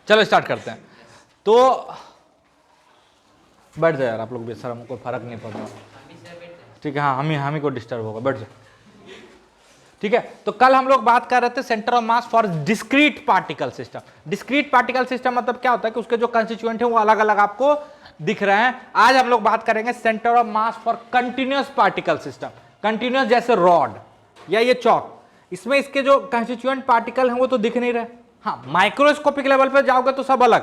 चलो स्टार्ट करते हैं। तो बैठ जाओ यार आप लोग भी, सर हमको फर्क नहीं पड़ रहा। ठीक है, हाँ हम ही को डिस्टर्ब होगा, बैठ जाओ। ठीक है, तो कल हम लोग बात कर रहे थे centre of mass for discrete particle system. Discrete particle system मतलब क्या होता है कि उसके जो कंस्टिट्यूएंट है वो अलग अलग आपको दिख रहे हैं। आज हम लोग बात करेंगे centre of mass for continuous particle system. Continuous जैसे रॉड या ये चौक, इसमें इसके जो कंस्टिट्यूएंट पार्टिकल हैं वो तो दिख नहीं रहे। हाँ, माइक्रोस्कोपिक लेवल पे जाओगे तो सब अलग,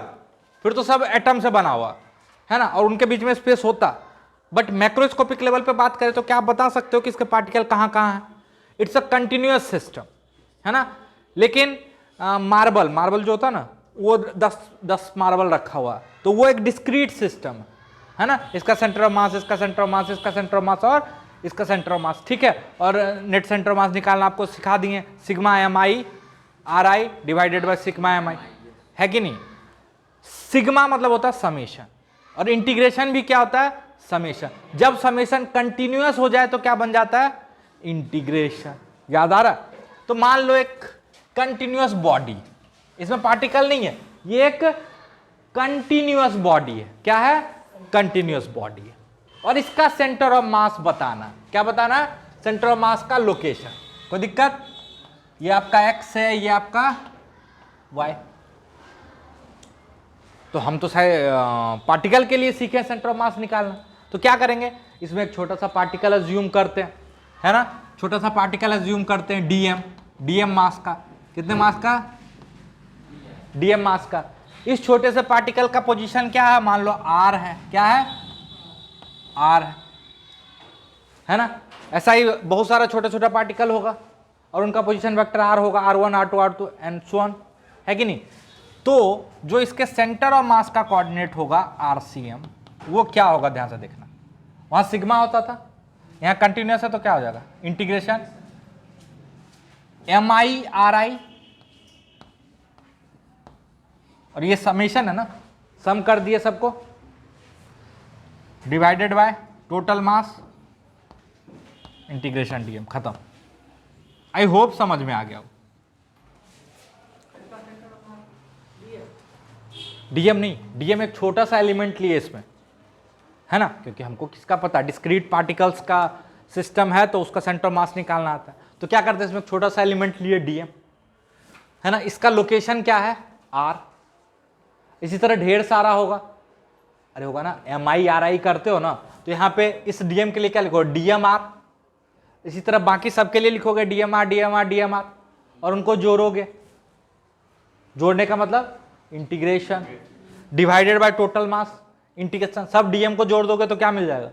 फिर तो सब एटम से बना हुआ है ना, और उनके बीच में स्पेस होता। बट मैक्रोस्कोपिक लेवल पे बात करें तो क्या आप बता सकते हो कि इसके पार्टिकल कहाँ कहाँ हैं? इट्स अ कंटिन्यूअस सिस्टम, है ना। लेकिन मार्बल जो होता है ना, वो 10 मार्बल रखा हुआ, तो वो एक डिस्क्रीट सिस्टम है ना। इसका सेंटर ऑफ मास, इसका सेंटर ऑफ मास, इसका सेंटर ऑफ मास और इसका सेंटर ऑफ मास। ठीक है, और नेट सेंटर ऑफ मास निकालना आपको सिखा दिए, sigma mi ri divided by sigma mi, है कि नहीं। सिग्मा मतलब होता है समेशन, और इंटीग्रेशन भी क्या होता है, समेशन। जब समेशन कंटिन्यूअस हो जाए तो क्या बन जाता है, इंटीग्रेशन। याद आ रहा? तो मान लो एक कंटिन्यूअस बॉडी, इसमें पार्टिकल नहीं है, ये एक कंटिन्यूअस बॉडी है। क्या है, कंटिन्यूअस बॉडी है, और इसका सेंटर ऑफ मास बताना। क्या बताना, सेंटर ऑफ मास का लोकेशन। कोई दिक्कत? ये आपका x है, ये आपका y। तो हम तो पार्टिकल के लिए सीखे सेंटर ऑफ मास निकालना, तो क्या करेंगे, इसमें एक छोटा सा पार्टिकल अज्यूम करते हैं, है ना। छोटा सा पार्टिकल अज्यूम करते हैं डीएम मास का। कितने मास का, डीएम मास का। इस छोटे से पार्टिकल का पोजीशन क्या है, मान लो आर है। क्या है, आर है ना। ऐसा ही बहुत सारा छोटा छोटा पार्टिकल होगा और उनका पोजीशन वेक्टर आर होगा, r1 r2 r2 and so on, है कि नहीं। तो जो इसके सेंटर ऑफ मास का कोऑर्डिनेट होगा आरसीएम, वो क्या होगा, ध्यान से देखना। वहां सिग्मा होता था, यहां कंटिन्यूअस है तो क्या हो जाएगा, इंटीग्रेशन mi ri, और ये समेशन है ना, सम कर दिए सबको, divided by total mass integration DM, खत्म। आई होप समझ में आ गया हो। डीएम नहीं, डीएम एक छोटा सा एलिमेंट लिए इसमें, है ना, क्योंकि हमको किसका पता, डिस्क्रीट पार्टिकल्स का सिस्टम है तो उसका सेंटर ऑफ मास निकालना आता है। तो क्या करते हैं, इसमें छोटा सा एलिमेंट लिए डीएम, है ना। इसका लोकेशन क्या है, आर। इसी तरह ढेर सारा होगा, अरे होगा ना, mi ri करते हो ना, तो यहां पे इस डीएम के लिए क्या लिखो, डीएम आर। इसी तरह बाकी सबके लिए लिखोगे d m r d m r d m r, और उनको जोड़ोगे। जोड़ने का मतलब integration divided by total mass, integration. सब डीएम को जोड़ दोगे तो क्या मिल जाएगा,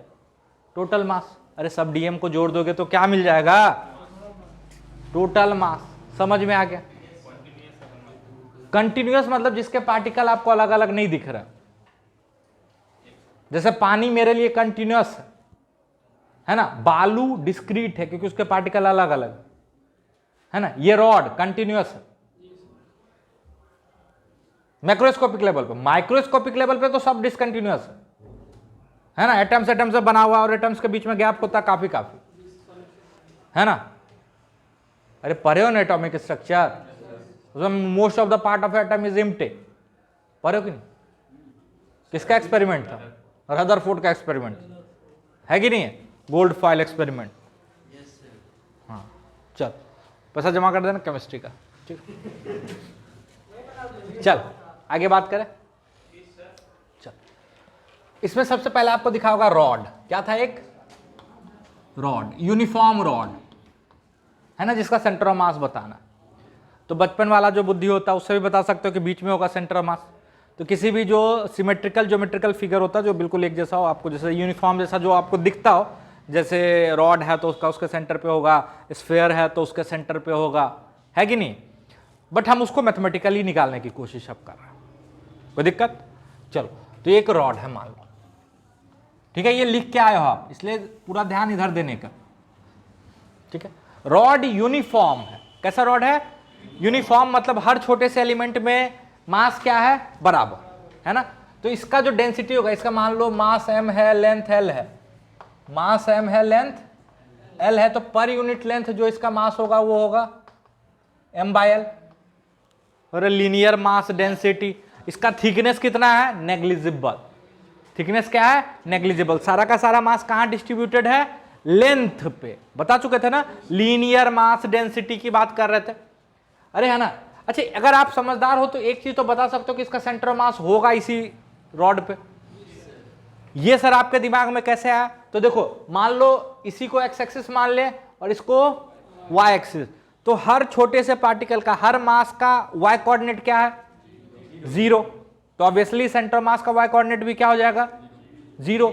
टोटल मास। अरे सब डीएम को जोड़ दोगे तो क्या मिल जाएगा, टोटल मास। समझ में आ गया। कंटिन्यूअस मतलब जिसके पार्टिकल आपको अलग अलग नहीं दिख रहा। जैसे पानी मेरे लिए कंटिन्यूअस है ना, बालू डिस्क्रीट है क्योंकि उसके पार्टिकल अलग अलग है ना। ये रॉड कंटिन्यूअस है मैक्रोस्कोपिक लेवल पे। माइक्रोस्कोपिक लेवल पे तो सब डिसकंटिन्यूअस है ना, एटम से बना हुआ, और एटम्स के बीच में गैप होता है काफी है ना। अरे पढ़े हो ना एटॉमिक स्ट्रक्चर, उसमें most of the part of atom is empty, पढ़े हो कि नहीं। किसका एक्सपेरिमेंट था, रदरफोर्ड का एक्सपेरिमेंट है कि नहीं है, गोल्ड फॉइल एक्सपेरिमेंट। हाँ चल, पैसा जमा कर देना केमिस्ट्री का, ठीक। चल आगे बात करें। चल, इसमें सबसे पहले आपको दिखा होगा रॉड। क्या था, एक रॉड, यूनिफॉर्म रॉड है ना, जिसका सेंटर ऑफ मास बताना। तो बचपन वाला जो बुद्धि होता है उससे भी बता सकते हो कि बीच में होगा सेंटर ऑफ मास। तो किसी भी जो सिमेट्रिकल ज्योमेट्रिकल फिगर होता है जो बिल्कुल एक जैसा हो, आपको जैसे यूनिफॉर्म जैसा जो आपको दिखता हो, जैसे रॉड है तो उसका उसके सेंटर पे होगा, स्फेयर है तो उसके सेंटर पे होगा, है कि नहीं। बट हम उसको मैथमेटिकली निकालने की कोशिश अब कर रहे हैं, कोई दिक्कत। चलो, तो एक रॉड है मान लो, ठीक है, ये लिख के आए हो आप, इसलिए पूरा ध्यान इधर देने का, ठीक है। रॉड यूनिफॉर्म है। कैसा रॉड है, यूनिफॉर्म मतलब हर छोटे से एलिमेंट में मास क्या है, बराबर, है ना। तो इसका जो डेंसिटी होगा, इसका मान लो मास m है, लेंथ l है, मास m है, लेंथ l है, तो पर यूनिट लेंथ जो इसका मास होगा वो होगा m/l। और लीनियर मास डेंसिटी, इसका थिकनेस कितना है, नेग्लिजिबल। थिकनेस क्या है, नेग्लिजिबल। सारा का सारा मास कहां डिस्ट्रीब्यूटेड है, लेंथ पे। बता चुके थे ना, लीनियर मास डेंसिटी की बात कर रहे थे, अरे है ना। अच्छा, अगर आप समझदार हो तो एक चीज तो बता सकते हो कि इसका सेंटर ऑफ मास होगा इसी रॉड पे। ये सर आपके दिमाग में कैसे आया, तो देखो मान लो इसी को एक्स एक्सिस मान ले और इसको वाई एक्सिस, तो हर छोटे से पार्टिकल का, हर मास का वाई कोऑर्डिनेट क्या है, 0। तो ऑब्वियसली सेंटर ऑफ मास का वाई कोऑर्डिनेट भी क्या हो जाएगा, 0,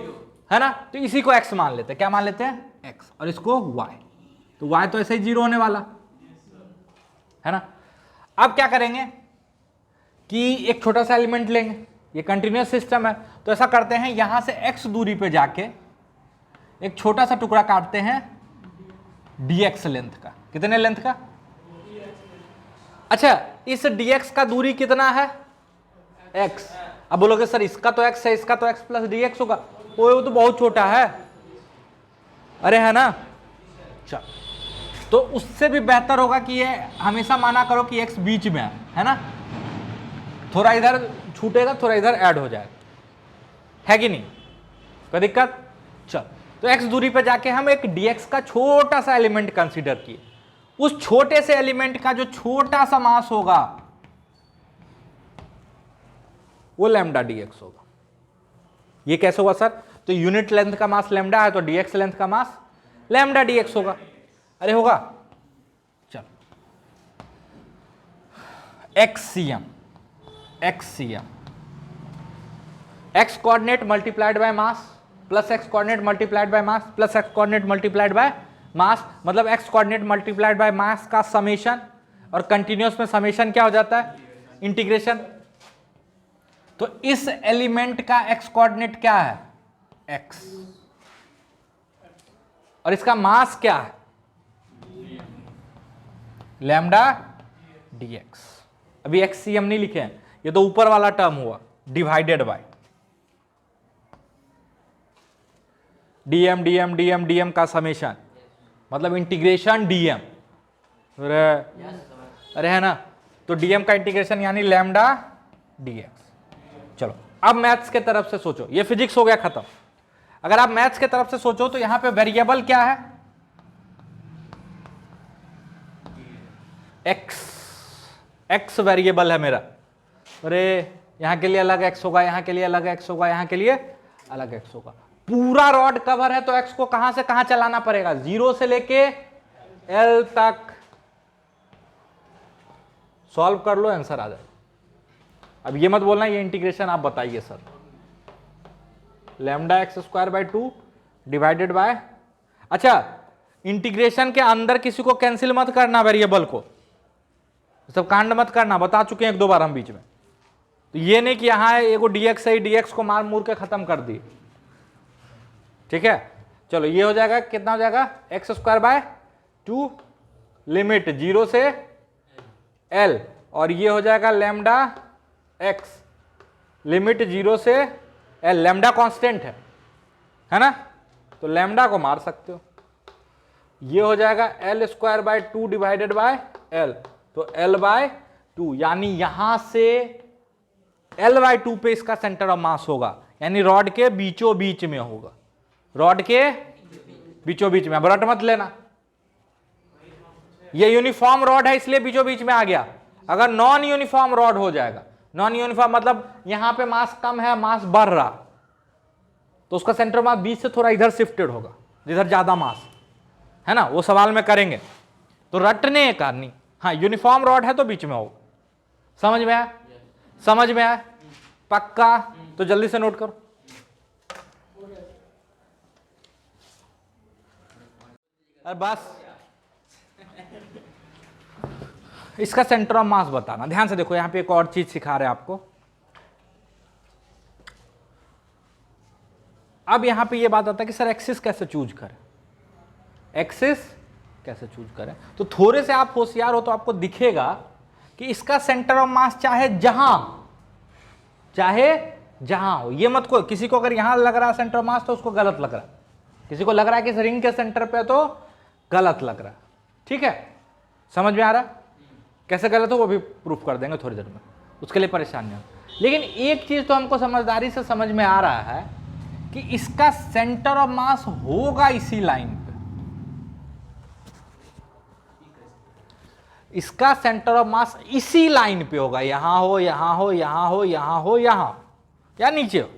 है ना। तो इसी को x मान लेते हैं, क्या मान लेते हैं, x, और इसको y। तो y तो ऐसे ही 0 होने वाला है ना। अब क्या करेंगे कि एक छोटा सा एलिमेंट लेंगे, ये कंटिन्यूअस सिस्टम है, तो ऐसा करते हैं यहां से x दूरी पे जाके एक छोटा सा टुकड़ा काटते हैं dx लेंथ का। कितने लेंथ का, अच्छा इस dx का दूरी कितना है, x। अब बोलोगे सर इसका तो x है, इसका तो x प्लस dx होगा, वो तो बहुत छोटा है, अरे है ना। चल, तो उससे भी बेहतर होगा कि ये हमेशा माना करो कि x बीच में है ना, थोड़ा इधर छूटेगा थोड़ा इधर ऐड हो जाएगा, है कि नहीं, कोई दिक्कत। चल, तो x दूरी पे जाके हम एक dx का छोटा सा एलिमेंट कंसीडर किए, उस छोटे से एलिमेंट का जो छोटा सा मास होगा वो लैम्डा dx होगा। ये कैसे होगा सर, तो यूनिट लेंथ का मास लैम्डा है तो dx लेंथ का मास लैम्डा dx होगा, अरे होगा। चल, xcm, x coordinate multiplied by mass plus x coordinate multiplied by mass plus x coordinate multiplied by mass, मतलब x coordinate multiplied by mass का समेशन, और कंटिन्यूअस में समेशन क्या हो जाता है, इंटीग्रेशन। तो इस एलिमेंट का x कोऑर्डिनेट क्या है, x, और इसका मास क्या है, लैम्डा dx। अभी xcm नहीं लिखे हैं, ये तो ऊपर वाला टर्म हुआ, डिवाइडेड बाय dm का समेशन, मतलब इंटीग्रेशन dm, अरे है ना। तो dm का इंटीग्रेशन यानी लैम्डा dx। चलो अब मैथ्स के तरफ से सोचो, ये फिजिक्स हो गया खत्म। अगर आप मैथ्स के तरफ से सोचो तो यहां पे वेरिएबल क्या है, x वेरिएबल है मेरा, अरे यहां के लिए अलग x होगा, यहां के लिए अलग x होगा, यहां के लिए अलग x होगा। पूरा रॉड कवर है तो x को कहां से कहां चलाना पड़ेगा, 0 से लेके l तक। सॉल्व कर लो, आंसर आ जाए। अब ये मत बोलना ये इंटीग्रेशन आप बताइए sir, lambda x square by 2 divided by, अच्छा इंटीग्रेशन के अंदर किसी को कैंसिल मत करना, वेरिएबल को सब कांड मत करना, बता चुके हैं 1-2 बार हम बीच में। तो ये नहीं कि यहां एगो dx है, dx को मार मूर के खत्म कर दिए, ठीक है। चलो ये हो जाएगा, कितना हो जाएगा, एक्स स्क्वायर बाय 2 लिमिट 0 से l, और ये हो जाएगा लैम्डा x लिमिट 0 से l। लैम्डा कांस्टेंट है ना, तो लैम्डा को मार सकते हो, ये हो जाएगा l square by 2 divided by l, तो l बाय 2, यानी यहां से l बाय 2 पे इसका सेंटर ऑफ मास होगा, यानी रॉड के बीचों बीच में होगा, रॉड के बीचों बीच में। रट मत लेना, ये यूनिफॉर्म रॉड है इसलिए बीचों बीच में आ गया। अगर नॉन यूनिफॉर्म रॉड हो जाएगा, नॉन यूनिफॉर्म मतलब यहां पे मास कम है, मास बढ़ रहा, तो उसका सेंटर मास बीच से थोड़ा इधर शिफ्टेड होगा, जिधर ज्यादा मास है ना, वो सवाल में करेंगे। तो रटने का नहीं, हाँ यूनिफॉर्म रॉड है तो बीच में होगा। समझ में आया, समझ में आया पक्का, तो जल्दी से नोट करो। और बस इसका सेंटर ऑफ मास बताना, ध्यान से देखो, यहां पे एक और चीज सिखा रहे हैं आपको। अब यहां पे ये बात आता है कि सर एक्सिस कैसे चूज करें, एक्सिस कैसे चूज करें। तो थोड़े से आप होशियार हो तो आपको दिखेगा कि इसका सेंटर ऑफ मास चाहे जहां हो, ये मत को किसी को अगर यहां लग रहा है सेंटर ऑफ मास तो उसको गलत लग रहा है, किसी को लग रहा है कि इस रिंग के सेंटर पे तो गलत लग रहा है, ठीक है। समझ में आ रहा है कैसे गलत हो, वो भी प्रूफ कर देंगे थोड़ी देर में, उसके लिए परेशान नहीं हो। लेकिन एक चीज तो हमको समझदारी से समझ में आ रहा है कि इसका सेंटर ऑफ मास होगा इसी लाइन पे, इसका सेंटर ऑफ मास इसी लाइन पे होगा, यहां हो यहां हो यहां हो यहां हो यहां या नीचे हो,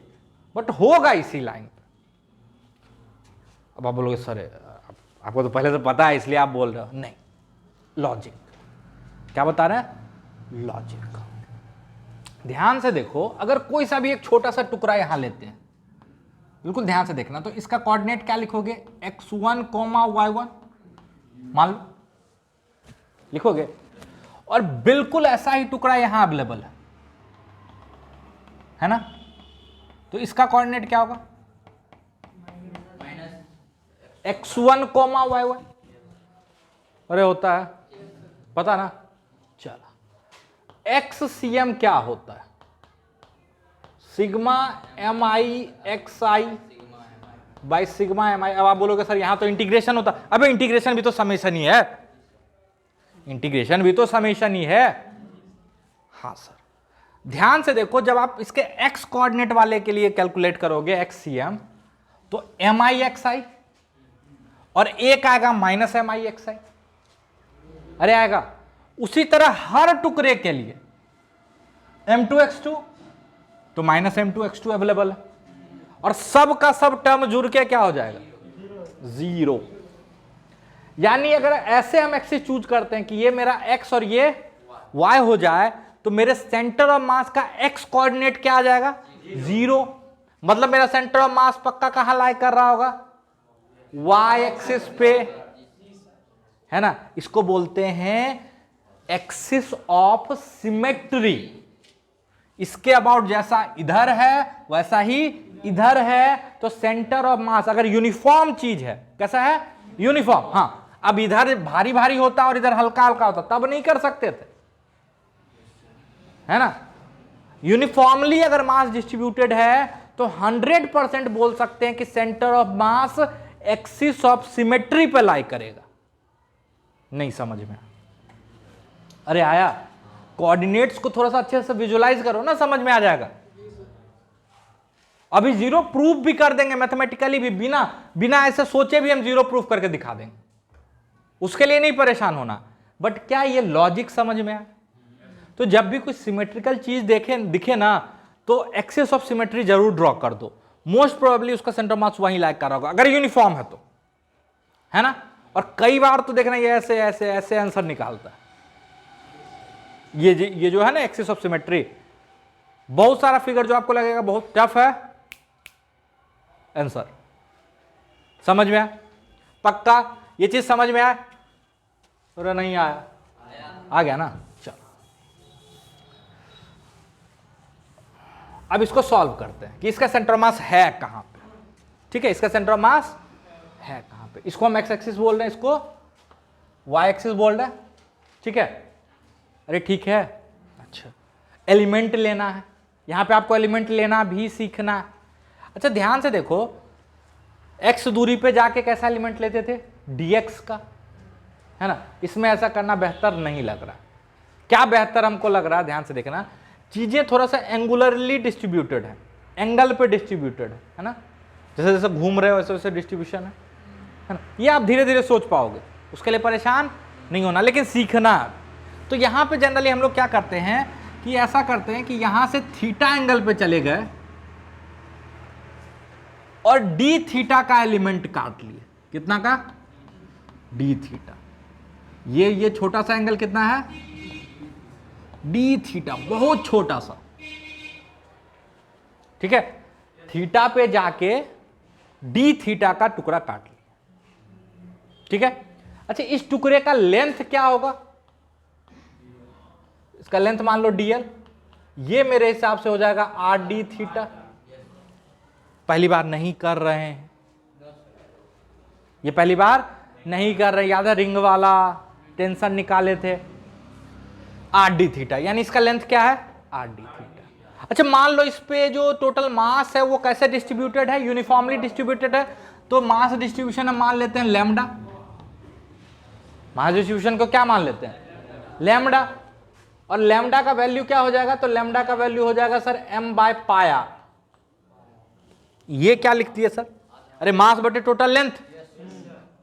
बट होगा इसी लाइन पे। अब आप बोलोगे सर आपको तो पहले से पता है इसलिए आप बोल रहे हो, नहीं, लॉजिक। क्या बता रहे हैं? लॉजिक। ध्यान से देखो, अगर कोई सा भी एक छोटा सा टुकड़ा यहां लेते हैं, बिल्कुल ध्यान से देखना, तो इसका कोऑर्डिनेट क्या लिखोगे? x1, y1 मान लो लिखोगे, और बिल्कुल ऐसा ही टुकड़ा यहां अवेलेबल है ना, तो इसका कोऑर्डिनेट क्या होगा? x1, y1। अरे होता है, पता ना? चला, XCM क्या होता है? Sigma mi xi by sigma mi। अब आप बोलोगे सर यहां तो इंटीग्रेशन होता, अबे इंटीग्रेशन भी तो समेशन ही है, इंटीग्रेशन भी तो समेशन ही है। हाँ सर, ध्यान से देखो, जब आप इसके x कोऑर्डिनेट वाले के लिए कैलकुलेट करोगे XCM, तो mi xi और एक आएगा माइनस mi xi, अरे आएगा। उसी तरह हर टुकड़े के लिए m2 x2 तो माइनस m2 x2 अवेलेबल है, और सब का सब टर्म जुड़ के क्या हो जाएगा? 0। यानी अगर ऐसे हम एक्सिस चूज करते हैं कि ये मेरा x और ये y हो जाए, तो मेरे सेंटर ऑफ मास का x कोऑर्डिनेट क्या आ जाएगा? 0। मतलब मेरा सेंटर ऑफ मास पक्का कहां लाई कर रहा होगा? y एक्सिस पे, है ना। इसको बोलते हैं एक्सिस ऑफ सिमेट्री। इसके अबाउट जैसा इधर है वैसा ही इधर है, तो सेंटर ऑफ मास अगर यूनिफॉर्म चीज है, कैसा है? यूनिफॉर्म। हाँ, अब इधर भारी भारी होता और इधर हल्का हल्का होता, तब नहीं कर सकते थे, है ना। यूनिफॉर्मली अगर मास डिस्ट्रीब्यूटेड है तो 100% बोल सकते हैं कि centre of mass axis of symmetry पे लाई करेगा। नहीं समझ में? अरे आया, कोऑर्डिनेट्स को थोड़ा सा अच्छे से विजुलाइज करो ना, समझ में आ जाएगा। अभी 0 प्रूफ भी कर देंगे मैथमेटिकली भी, बिना ऐसे सोचे भी हम 0 प्रूफ करके दिखा देंगे, उसके लिए नहीं परेशान होना। बट क्या ये लॉजिक समझ में आए? तो जब भी कुछ सिमेट्रिकल चीज दिखे ना, तो एक्सिस ऑफ सिमेट्री जरूर ड्रॉ कर दो। मोस्ट प्रोबेबली उसका सेंटर मास वहीं लाइक कर रहा होगा, अगर यूनिफॉर्म है तो, है ना। और कई बार तो देखना ये ऐसे ऐसे ऐसे आंसर निकालता है। ये जो है ना एक्सिस ऑफ सिमेट्री, बहुत सारा फिगर जो आपको लगेगा बहुत टफ है, आंसर समझ में आया? पक्का ये चीज समझ में आया? अरे नहीं आया? आ गया ना। चलो अब इसको सॉल्व करते हैं कि इसका सेंटर मास है कहां पे। ठीक है, इसका सेंटर मास है कहां पे? इसको हम एक्स एक्सिस बोल रहे हैं, इसको वाई एक्सिस बोल रहे हैं। ठीक है, अरे ठीक है। अच्छा, एलिमेंट लेना है, यहां पे आपको एलिमेंट लेना भी सीखना है। अच्छा ध्यान से देखो, x दूरी पे जाके कैसा एलिमेंट लेते थे? dx का, है ना। इसमें ऐसा करना बेहतर नहीं लग रहा। क्या बेहतर हमको लग रहा है? ध्यान से देखना, चीजें थोड़ा सा एंगुलरली डिस्ट्रीब्यूटेड है, एंगल पे डिस्ट्रीब्यूटेड है ना। जैसे जैसे घूम रहे हो वैसे वैसे डिस्ट्रीब्यूशन है ना। ये आप धीरे धीरे सोच पाओगे, उसके लिए परेशान नहीं होना, लेकिन सीखना। तो यहां पे जनरली हम लोग क्या करते हैं कि ऐसा करते हैं कि यहां से थीटा एंगल पे चले गए और डी थीटा का एलिमेंट काट लिए। कितना का? D theta. ये छोटा सा एंगल कितना है? डी थीटा, बहुत छोटा सा। ठीक है, थीटा पे जाके डी थीटा का टुकड़ा काट लिया। ठीक है। अच्छा, इस टुकड़े का लेंथ क्या होगा? इसका लेंथ मान लो dl, ये मेरे हिसाब से हो जाएगा आर डी थीटा। पहली बार नहीं कर रहे हैं, ये पहली बार नहीं कर रहे, याद है रिंग वाला टेंशन निकाले थे। आर डी थीटा यानी इसका लेंथ क्या है? Are d theta. अच्छा मान लो इस पे जो टोटल मास है वो कैसे डिस्ट्रीब्यूटेड है? यूनिफॉर्मली डिस्ट्रीब्यूटेड है। तो मास डिस्ट्रीब्यूशन हम मान लेते हैं लैम्डा। मास डिस्ट्रीब्यूशन को क्या मान लेते हैं? लैम्डा। और लैम्डा का वैल्यू क्या हो जाएगा, तो लैम्डा का वैल्यू हो जाएगा सर m/πr। ये क्या लिखती है सर, अरे मास बटे टोटल लेंथ,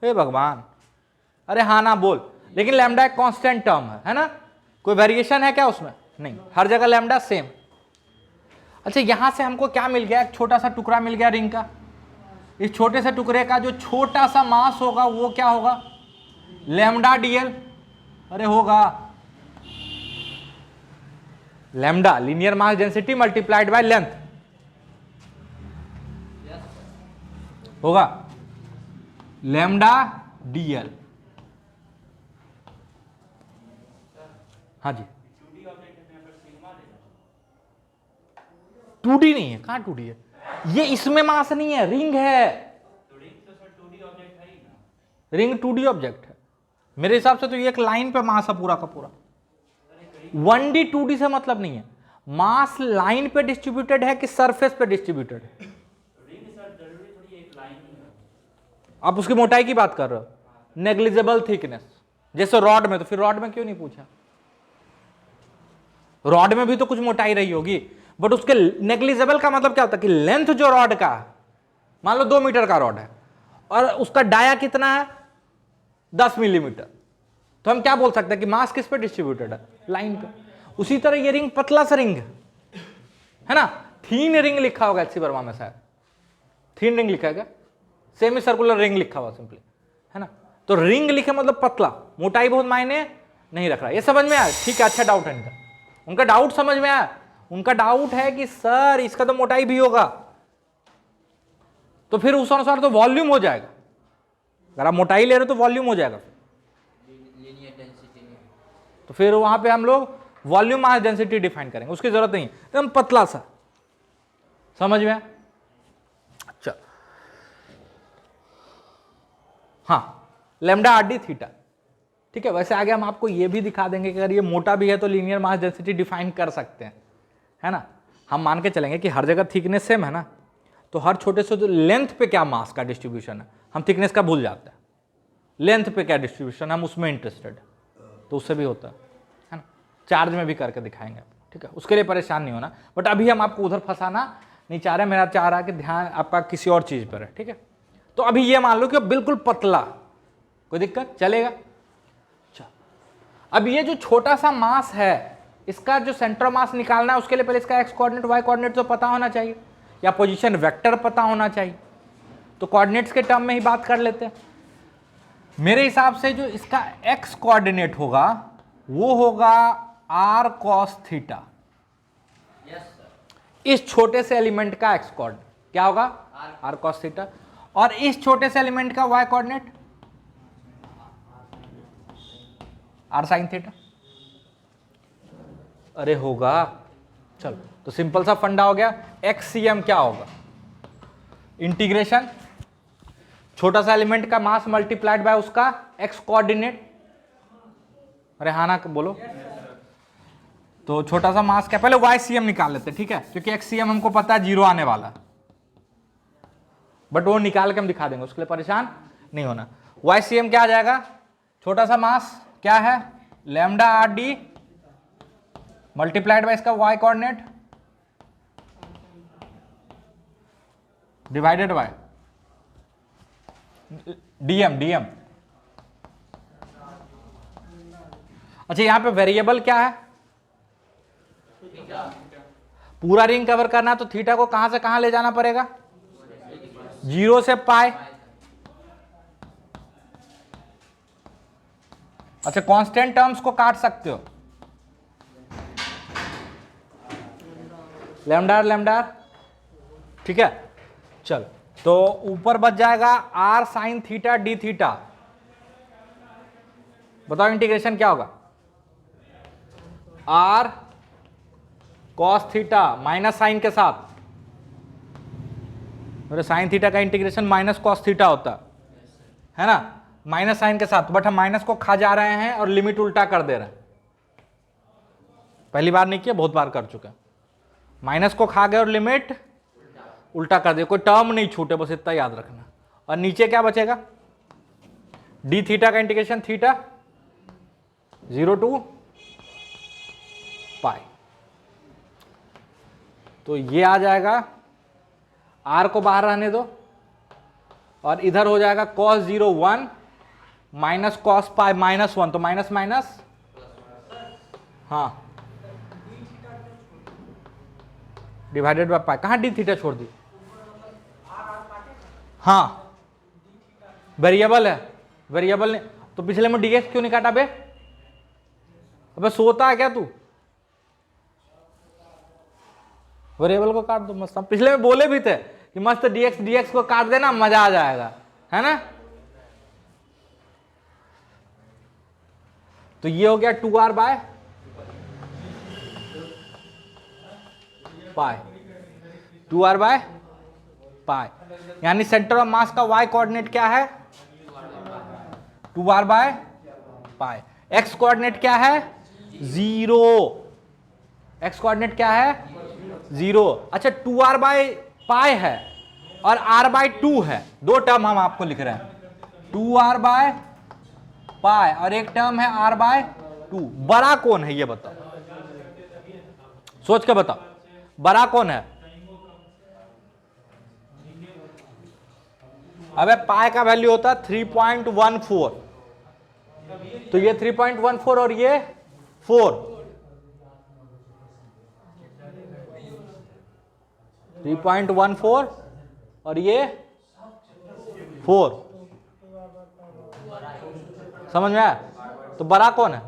हे भगवान, अरे हाँ ना बोल। लेकिन लैम्डा एक कांस्टेंट टर्म है ना, कोई वेरिएशन है क्या उसमें, नहीं, हर जगह लैम्डा सेम। अच्छा यहां से हमको क्या मिल गया, एक छोटा सा टुकड़ा मिल गया रिंग का। इस छोटे से टुकड़े का जो छोटा सा मास होगा वो क्या होगा, लैम्डा dl। अरे होगा lambda linear mass density multiplied by length, होगा लैम्डा dl। हाँ जी, 2D नहीं है, कहाँ 2D है, ये इसमें मास नहीं है, रिंग है, रिंग 2D ऑब्जेक्ट है मेरे हिसाब से। तो ये एक लाइन पे मास है पूरा का पूरा, 1D 2D से मतलब नहीं है। मास लाइन पे डिस्ट्रीब्यूटेड है कि सरफेस पे डिस्ट्रीब्यूटेड है, आप उसकी मोटाई की बात कर रहे हो, नेग्लिजिबल थिकनेस, जैसे रॉड में, तो फिर रॉड में क्यों नहीं पूछा, रॉड में भी तो कुछ मोटाई रही होगी, बट उसके नेग्लिजिबल का मतलब क्या होता है कि लेंथ जो रॉड का, मान लो 2 मीटर का रॉड है और उसका डाया कितना है 10 मिलीमीटर, तो हम क्या बोल सकते हैं कि मास किस पे डिस्ट्रीब्यूटेड है, लाइन पे। उसी तरह ये रिंग पतला सा रिंग है ना, थीन रिंग लिखा होगा एचसी वर्मा में शायद, थीन रिंग लिखा है, सेमी सर्कुलर रिंग लिखा हुआ सिंपली, है ना। तो रिंग लिखे मतलब पतला, मोटाई बहुत मायने नहीं रख रहा, ये समझ में आया, ठीक है, अच्छा डाउट है इनका, उनका डाउट समझ में आया। उनका डाउट है कि सर इसका तो मोटाई भी होगा, तो फिर उस अनुसार तो वॉल्यूम हो जाएगा, अगर आप मोटाई ले रहे हो तो वॉल्यूम हो जाएगा, तो फिर वहां पे हम लोग वॉल्यूम मास डेंसिटी डिफाइन करेंगे, उसकी जरूरत नहीं, एकदम पतला सा, समझ में। अच्छा हाँ, लैम्डा आर डी थीटा, ठीक है। वैसे आगे हम आपको ये भी दिखा देंगे कि अगर ये मोटा भी है तो लीनियर मास डेंसिटी डिफाइन कर सकते हैं, है ना। हम मान के चलेंगे कि हर जगह थिकनेस सेम है ना, तो हर छोटे से जो लेंथ पे क्या मास का डिस्ट्रीब्यूशन है, हम थिकनेस का भूल जाते हैं, लेंथ पे क्या डिस्ट्रीब्यूशन हम उसमें इंटरेस्टेड है, तो उससे भी होता है ना। चार्ज में भी करके दिखाएंगे, ठीक है, उसके लिए परेशान नहीं होना, बट अभी हम आपको उधर फंसाना नहीं चाह रहे, मेरा चाह रहा है कि ध्यान आपका किसी और चीज़ पर है, ठीक है। तो अभी ये मान लो कि बिल्कुल पतला, कोई दिक्कत, चलेगा। अच्छा अब ये जो छोटा सा मास है, इसका जो सेंटर मास निकालना है, उसके लिए पहले इसका एक्स कोऑर्डिनेट वाई कोऑर्डिनेट तो पता होना चाहिए, या पोजीशन वेक्टर पता होना चाहिए, तो कोऑर्डिनेट्स के टर्म में ही बात कर लेते हैं। मेरे हिसाब से जो इसका एक्स कोऑर्डिनेट होगा वो होगा आर कॉस थीटा, इस छोटे से एलिमेंट का एक्स कोऑर्डिनेट क्या होगा, आर कॉस थीटा, और इस छोटे से एलिमेंट का y coordinate r sine theta. अरे होगा, चलो तो सिंपल सा फंडा हो गया, एक्स सी एम क्या होगा, इंटीग्रेशन छोटा सा एलिमेंट का मास मल्टीप्लाइड बाय उसका एक्स कोऑर्डिनेट, अरे हाँ ना बोलो, तो छोटा सा मास क्या, पहले वाई सी एम निकाल लेते हैं, ठीक है, क्योंकि एक्स सी एम हमको पता है 0 आने वाला, बट वो निकाल के हम दिखा देंगे, उसके लिए परेशान नहीं होना। वाई सी एम क्या आ जाएगा, छोटा सा मास क्या है, lambda are D multiplied by इसका Y coordinate divided by DM, DM. अच्छा यहां पे वेरिएबल क्या है, पूरा रिंग कवर करना है तो थीटा को कहां से कहां ले जाना पड़ेगा, 0 से पाई। अच्छा कांस्टेंट टर्म्स को काट सकते हो, लैम्डा लैम्डा, ठीक है। चल तो ऊपर बच जाएगा r sine theta d theta, बताओ इंटीग्रेशन क्या होगा, r cos theta minus sine के साथ, मेरे साइन थीटा का इंटीग्रेशन माइनस कॉस थीटा होता है ना, माइनस साइन के साथ, बट हम माइनस को खा जा रहे हैं और लिमिट उल्टा कर दे रहे हैं, पहली बार नहीं किया, बहुत बार कर चुके हैं, माइनस को खा गए और लिमिट उल्टा कर दिया, कोई टर्म नहीं छूटे, बस इतना याद रखना। और नीचे क्या बचेगा, डी थीटा का इंटीग्रेशन थीटा 0 टू पाई। तो ये आ जाएगा, r को बाहर रहने दो, और इधर हो जाएगा cos 0 1 minus cos pi minus 1, तो माइनस माइनस, हाँ, डिवाइडेड बाय पाई। कहाँ डी थीटा छोड़ दी? हाँ, वेरिएबल है, वेरिएबल ने, तो पिछले में dx क्यों नहीं काटा बे? अबे सोता है क्या तू? वेरिएबल को काट दो मस्त। पिछले में बोले भी थे कि मस्त dx को काट देना, मजा आ जाएगा, है ना? तो ये हो गया 2r by pi, 2r by पाई, यानी सेंटर ऑफ मास का y कोऑर्डिनेट क्या है? 2r by pi. x coordinate क्या है? 0। x कोऑर्डिनेट क्या है? 0। अच्छा, 2r बाय पाई है और r बाय 2 है, दो टर्म हम आपको लिख रहे हैं, 2r बाय पाई और एक टर्म है r बाय 2। बड़ा कौन है ये बताओ, सोच के बताओ, बड़ा कौन है? अबे पाई का वैल्यू होता है 3.14, तो ये 3.14 और ये 4, 3.14 और ये 4, समझ में आया? तो बड़ा कौन है?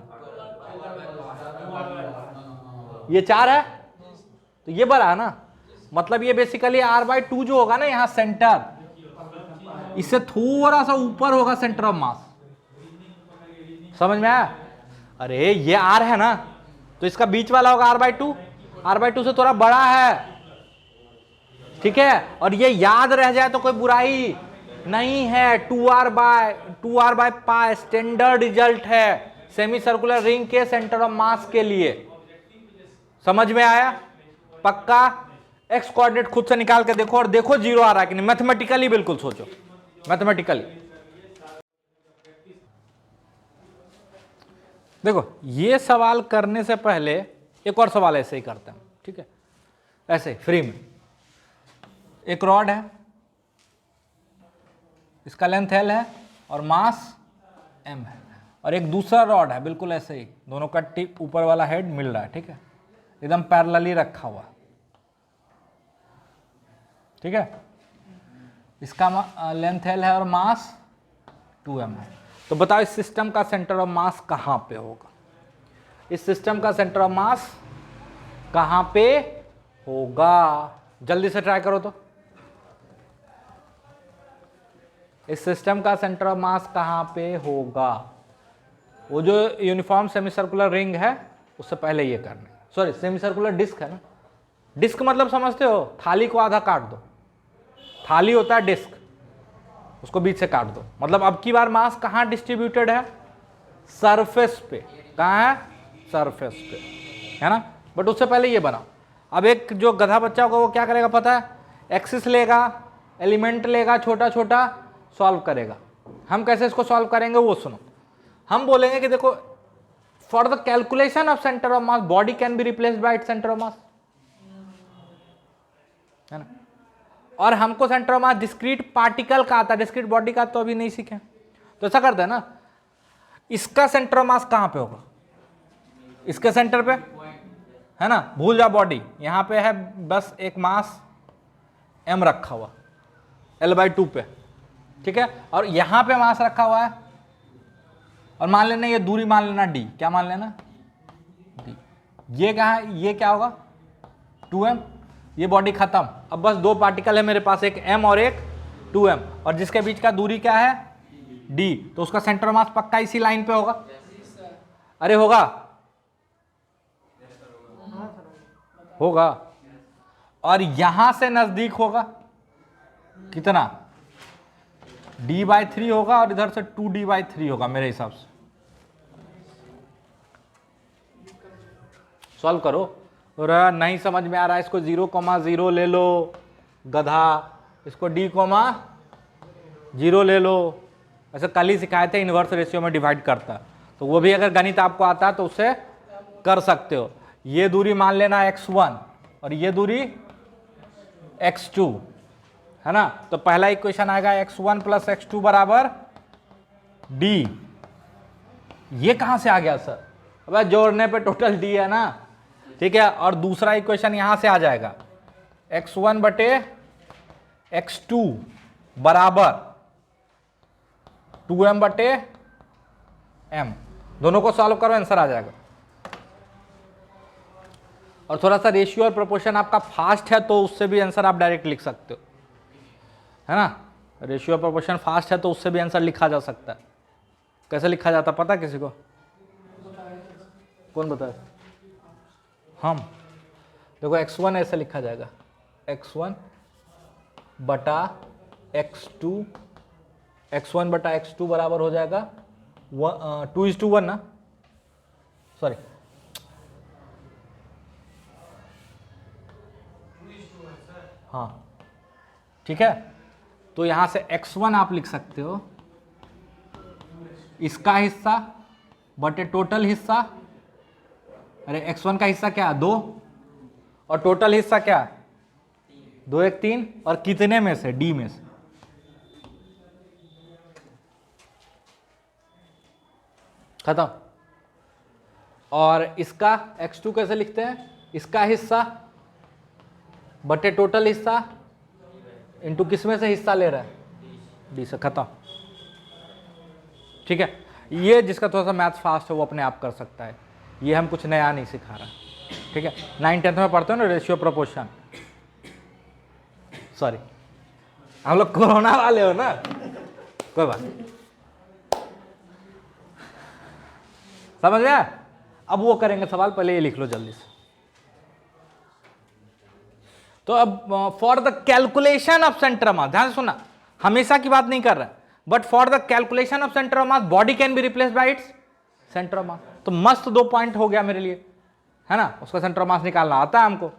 ये 4 है, तो ये बड़ा है ना, मतलब ये बेसिकली r बाय 2 जो होगा ना यहां सेंटर, इससे थोड़ा सा ऊपर होगा सेंटर ऑफ मास, समझ में आया? अरे ये r है ना, तो इसका बीच वाला होगा r बाय 2, r बाय 2 से थोड़ा बड़ा है, ठीक है? और ये याद रह जाए तो कोई बुराई नहीं है। 2r by pi standard result है सेमी सर्कुलर रिंग के सेंटर ऑफ मास के लिए, समझ में आया? पक्का? एक्स कोऑर्डिनेट खुद से निकाल के देखो और देखो 0 आ रहा है कि नहीं, मैथमेटिकली बिल्कुल सोचो, मैथमेटिकली देखो। ये सवाल करने से पहले एक और सवाल ऐसे ही करते हैं, ठीक है? ऐसे फ्री में, एक रॉड है, इसका लेंथ L है और मास M है, और एक दूसरा रॉड है बिल्कुल ऐसे ही, दोनों का टिप ऊपर वाला हेड मिल रहा है, ठीक है? एकदम पैरेलली रखा हुआ, ठीक है? इसका लेंथ L है और मास 2m है। तो बताओ इस सिस्टम का सेंटर ऑफ मास कहां पे होगा? इस सिस्टम का सेंटर ऑफ मास कहां पे होगा? जल्दी से ट्राई करो तो। इस सिस्टम का सेंटर ऑफ मास कहां पे होगा? वो जो यूनिफॉर्म सेमी सर्कुलर रिंग है उससे पहले ये करना, सॉरी सेमी सर्कुलर डिस्क है ना, डिस्क मतलब समझते हो, थाली को आधा काट दो, थाली होता है डिस्क, उसको बीच से काट दो, मतलब अब की बार मास कहां डिस्ट्रीब्यूटेड है? सरफेस पे। कहां है? सरफेस पे, है ना? बट उससे पहले ये बनाओ। अब एक जो गधा बच्चा होगा वो क्या करेगा पता है? एक्सिस लेगा, एलिमेंट लेगा छोटा छोटा, सॉल्व करेगा। हम कैसे इसको सॉल्व करेंगे वो सुनो। हम बोलेंगे कि देखो, for the calculation of centre of mass body can be replaced by its centre of मास, है ना? और हमको centre of mass discrete particle का आता है, डिस्क्रीट बॉडी का तो अभी नहीं सीखे। तो ऐसा करते हैं ना, इसका सेंटर ऑफ मास कहां पे होगा? इसके सेंटर पे, है ना? भूल जा बॉडी, यहां पे है बस एक मास m रखा हुआ L/2 पे, ठीक है? और यहां पे मास रखा हुआ है, और मान लेना ये दूरी मान लेना d, क्या मान लेना? d। ये क्या है? ये क्या होगा? 2m। ये बॉडी खत्म, अब बस दो पार्टिकल है मेरे पास, एक m और एक 2m, और जिसके बीच का दूरी क्या है? d। तो उसका सेंटर मास पक्का इसी लाइन पे होगा। अरे होगा, होगा, और यहां से नजदीक होगा कितना? d/3 होगा, और इधर से 2d/3 होगा मेरे हिसाब से। सॉल्व करो। और नहीं समझ में आ रहा है, इसको 0,0 ले लो गधा, इसको d,0 ले लो। ऐसे कल ही सिखाए थे इनवर्स रेशियो में डिवाइड करता, तो वो भी अगर गणित आपको आता है तो उससे कर सकते हो। ये दूरी मान लेना x1 और ये दूरी x2, है ना। तो पहला इक्वेशन आएगा x1 प्लस x2 बराबर d। ये कहां से आ गया सर? अब जोड़ने पे टोटल d है ना, ठीक है। और दूसरा इक्वेशन यहां से आ जाएगा x1 बटे x2 बराबर 2m बटे m। दोनों को सॉल्व करो, आंसर आ जाएगा। और थोड़ा सा रेशियो और प्रोपोर्शन आपका फास्ट है तो उससे भी आंसर आप डायरेक्ट लिख सकते हो, है ना। रेशियो और प्रोपोर्शन फास्ट है तो उससे भी आंसर लिखा जा सकता है। कैसे लिखा जाता पता है किसी को? कौन बताए? हम देखो x1 ऐसे लिखा जाएगा, x1 बटा x2, x1 बटा x2 बराबर हो जाएगा 2:1 ना, सॉरी हाँ, ठीक है। तो यहां से x1 आप लिख सकते हो इसका हिस्सा बटे टोटल हिस्सा। अरे x1 का हिस्सा क्या है? 2 और टोटल हिस्सा क्या है? 2 1 3 और कितने में से? d में से। खत्म। और इसका x2 कैसे लिखते हैं? इसका हिस्सा बटे टोटल हिस्सा इनटू किस में से हिस्सा ले रहा है? डी से। खत्म, ठीक है। ये जिसका थोड़ा सा मैथ्स फास्ट है वो अपने आप कर सकता है, ये हम कुछ नया नहीं सिखा रहा, ठीक है। 9th-10th में पढ़ते हो ना रेशियो प्रोपोर्शन, सॉरी हम लोग कोरोना वाले हो ना, कोई बात नहीं, समझ गया। अब वो करेंगे सवाल, पहले ये लिख लो जल्दी से। तो अब for the calculation of centre of मास, ध्यान से सुनना, हमेशा की बात नहीं कर रहा, but for the calculation of centre of mass body can be replace by its centre of मास। तो मस्त 2 पॉइंट हो गया मेरे लिए, है ना। उसका सेंटर ऑफ मास निकालना आता है हमको,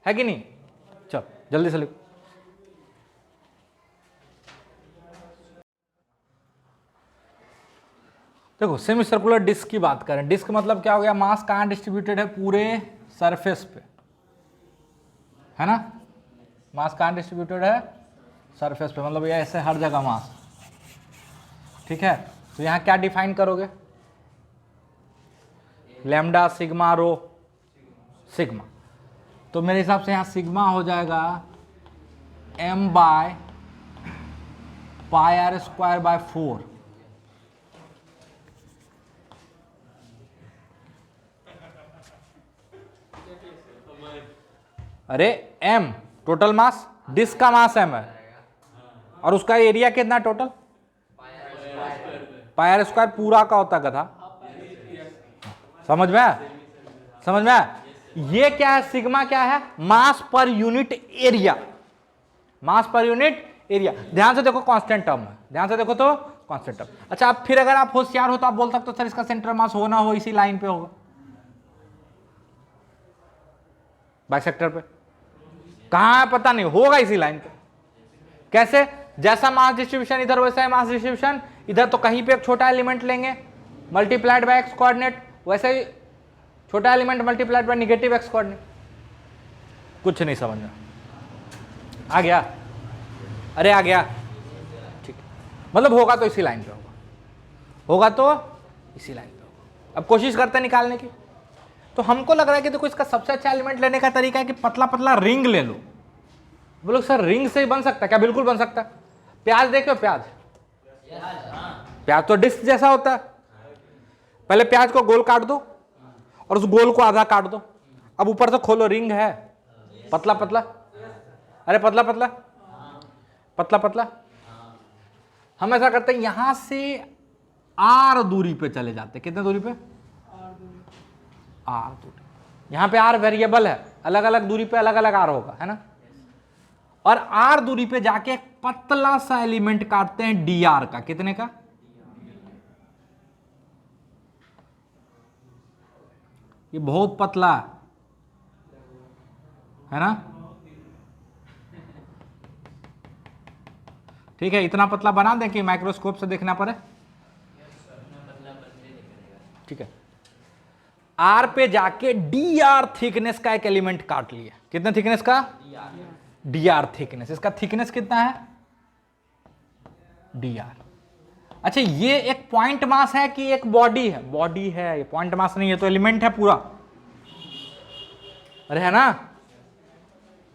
है कि नहीं? चल जल्दी से लिखो। देखो सेमी सर्कुलर डिस्क की बात करें, डिस्क मतलब क्या हो गया? मास कहाँ डिस्ट्रीब्यूटेड है? पूरे सरफेस पे, है ना। मास कहाँ डिस्ट्रीब्यूटेड है? सरफेस पे, मतलब ये ऐसे हर जगह मास, ठीक है। तो यहाँ क्या डिफाइन करोगे? Lambda, sigma, rho, sigma. तो मेरे हिसाब से यहाँ सिग्मा हो जाएगा m by pi r square by 4। अरे m टोटल मास, डिस्क का मास m है, और उसका एरिया कितना टोटल? पाई आर स्क्वायर पूरा का होता था। समझ में? समझ में? ये क्या है? सिग्मा क्या है? मास पर यूनिट एरिया, मास पर यूनिट एरिया। ध्यान से देखो कांस्टेंट टर्म है, ध्यान से देखो तो कांस्टेंट टर्म। अच्छा, अब फिर अगर आप होशियार हो तो आप बोल सकते हो सर इसका सेंटर मास हो ना हो इसी लाइन पे होगा, बाइसेक्टर पे। कहां है पता नहीं, होगा इसी लाइन पे। कैसे? जैसा मास डिस्ट्रीब्यूशन इधर वैसा है मास डिस्ट्रीब्यूशन इधर, तो कहीं पे एक छोटा एलिमेंट लेंगे मल्टीप्लाइड बाय एक्स कोऑर्डिनेट, वैसे ही छोटा element multiplied by negative x coordinate. कुछ नहीं समझ में आ गया? अरे आ गया, ठीक। मतलब होगा तो इसी लाइन पे होगा, होगा तो इसी लाइन पे होगा। अब कोशिश करते हैं निकालने की। तो हमको लग रहा है कि देखो इसका सबसे अच्छा एलिमेंट लेने का तरीका है कि पतला पतला रिंग ले लो। बोलो सर रिंग से ही बन सकता है क्या? बिल्कुल बन सकता है। प्याज देखो, प्याज, प्याज तो डिस्क जैसा होता है। पहले प्याज को गोल काट दो और उस गोल को आधा काट दो, अब ऊपर से खोलो, रिंग है पतला पतला। अरे पतला पतला, पतला पतला। हम ऐसा करते हैं यहां से आर दूरी पे चले जाते। कितने दूरी पे? आर दूरी। यहां पे आर वेरिएबल है, अलग अलग दूरी पे अलग अलग आर होगा, है ना। और आर दूरी पे जाके एक पतला सा एलिमेंट काटते हैं डी आर का। कितने का? ये बहुत पतला है ना, ठीक है। इतना पतला बना दें कि माइक्रोस्कोप से देखना पड़े, ठीक है। आर पे जाके डी आर थिकनेस का एक एलिमेंट काट लिया। कितना थिकनेस का? D R thickness. इसका थिकनेस कितना है? D R. अच्छा, ये एक पॉइंट मास है कि एक बॉडी है? बॉडी है, ये पॉइंट मास नहीं है, तो एलिमेंट है पूरा। अरे है ना?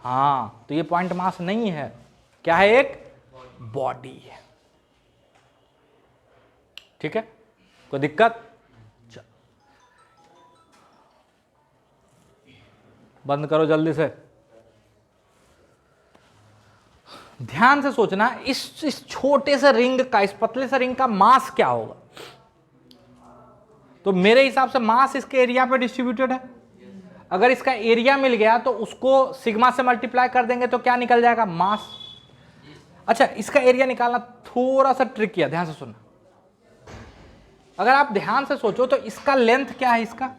हाँ, तो ये पॉइंट मास नहीं है, क्या है? एक बॉडी है। ठीक है, कोई दिक्कत? बंद करो जल्दी से। ध्यान से सोचना, इस छोटे से रिंग का, इस पतले से रिंग का मास क्या होगा? तो मेरे हिसाब से मास इसके एरिया पे डिस्ट्रीब्यूटेड है। अगर इसका एरिया मिल गया तो उसको सिग्मा से मल्टीप्लाई कर देंगे तो क्या निकल जाएगा? मास। अच्छा, इसका एरिया निकालना थोड़ा सा ट्रिकी है, ध्यान से सुनना। अगर आप ध्यान से सोचो तो इसका लेंथ क्या है? इसका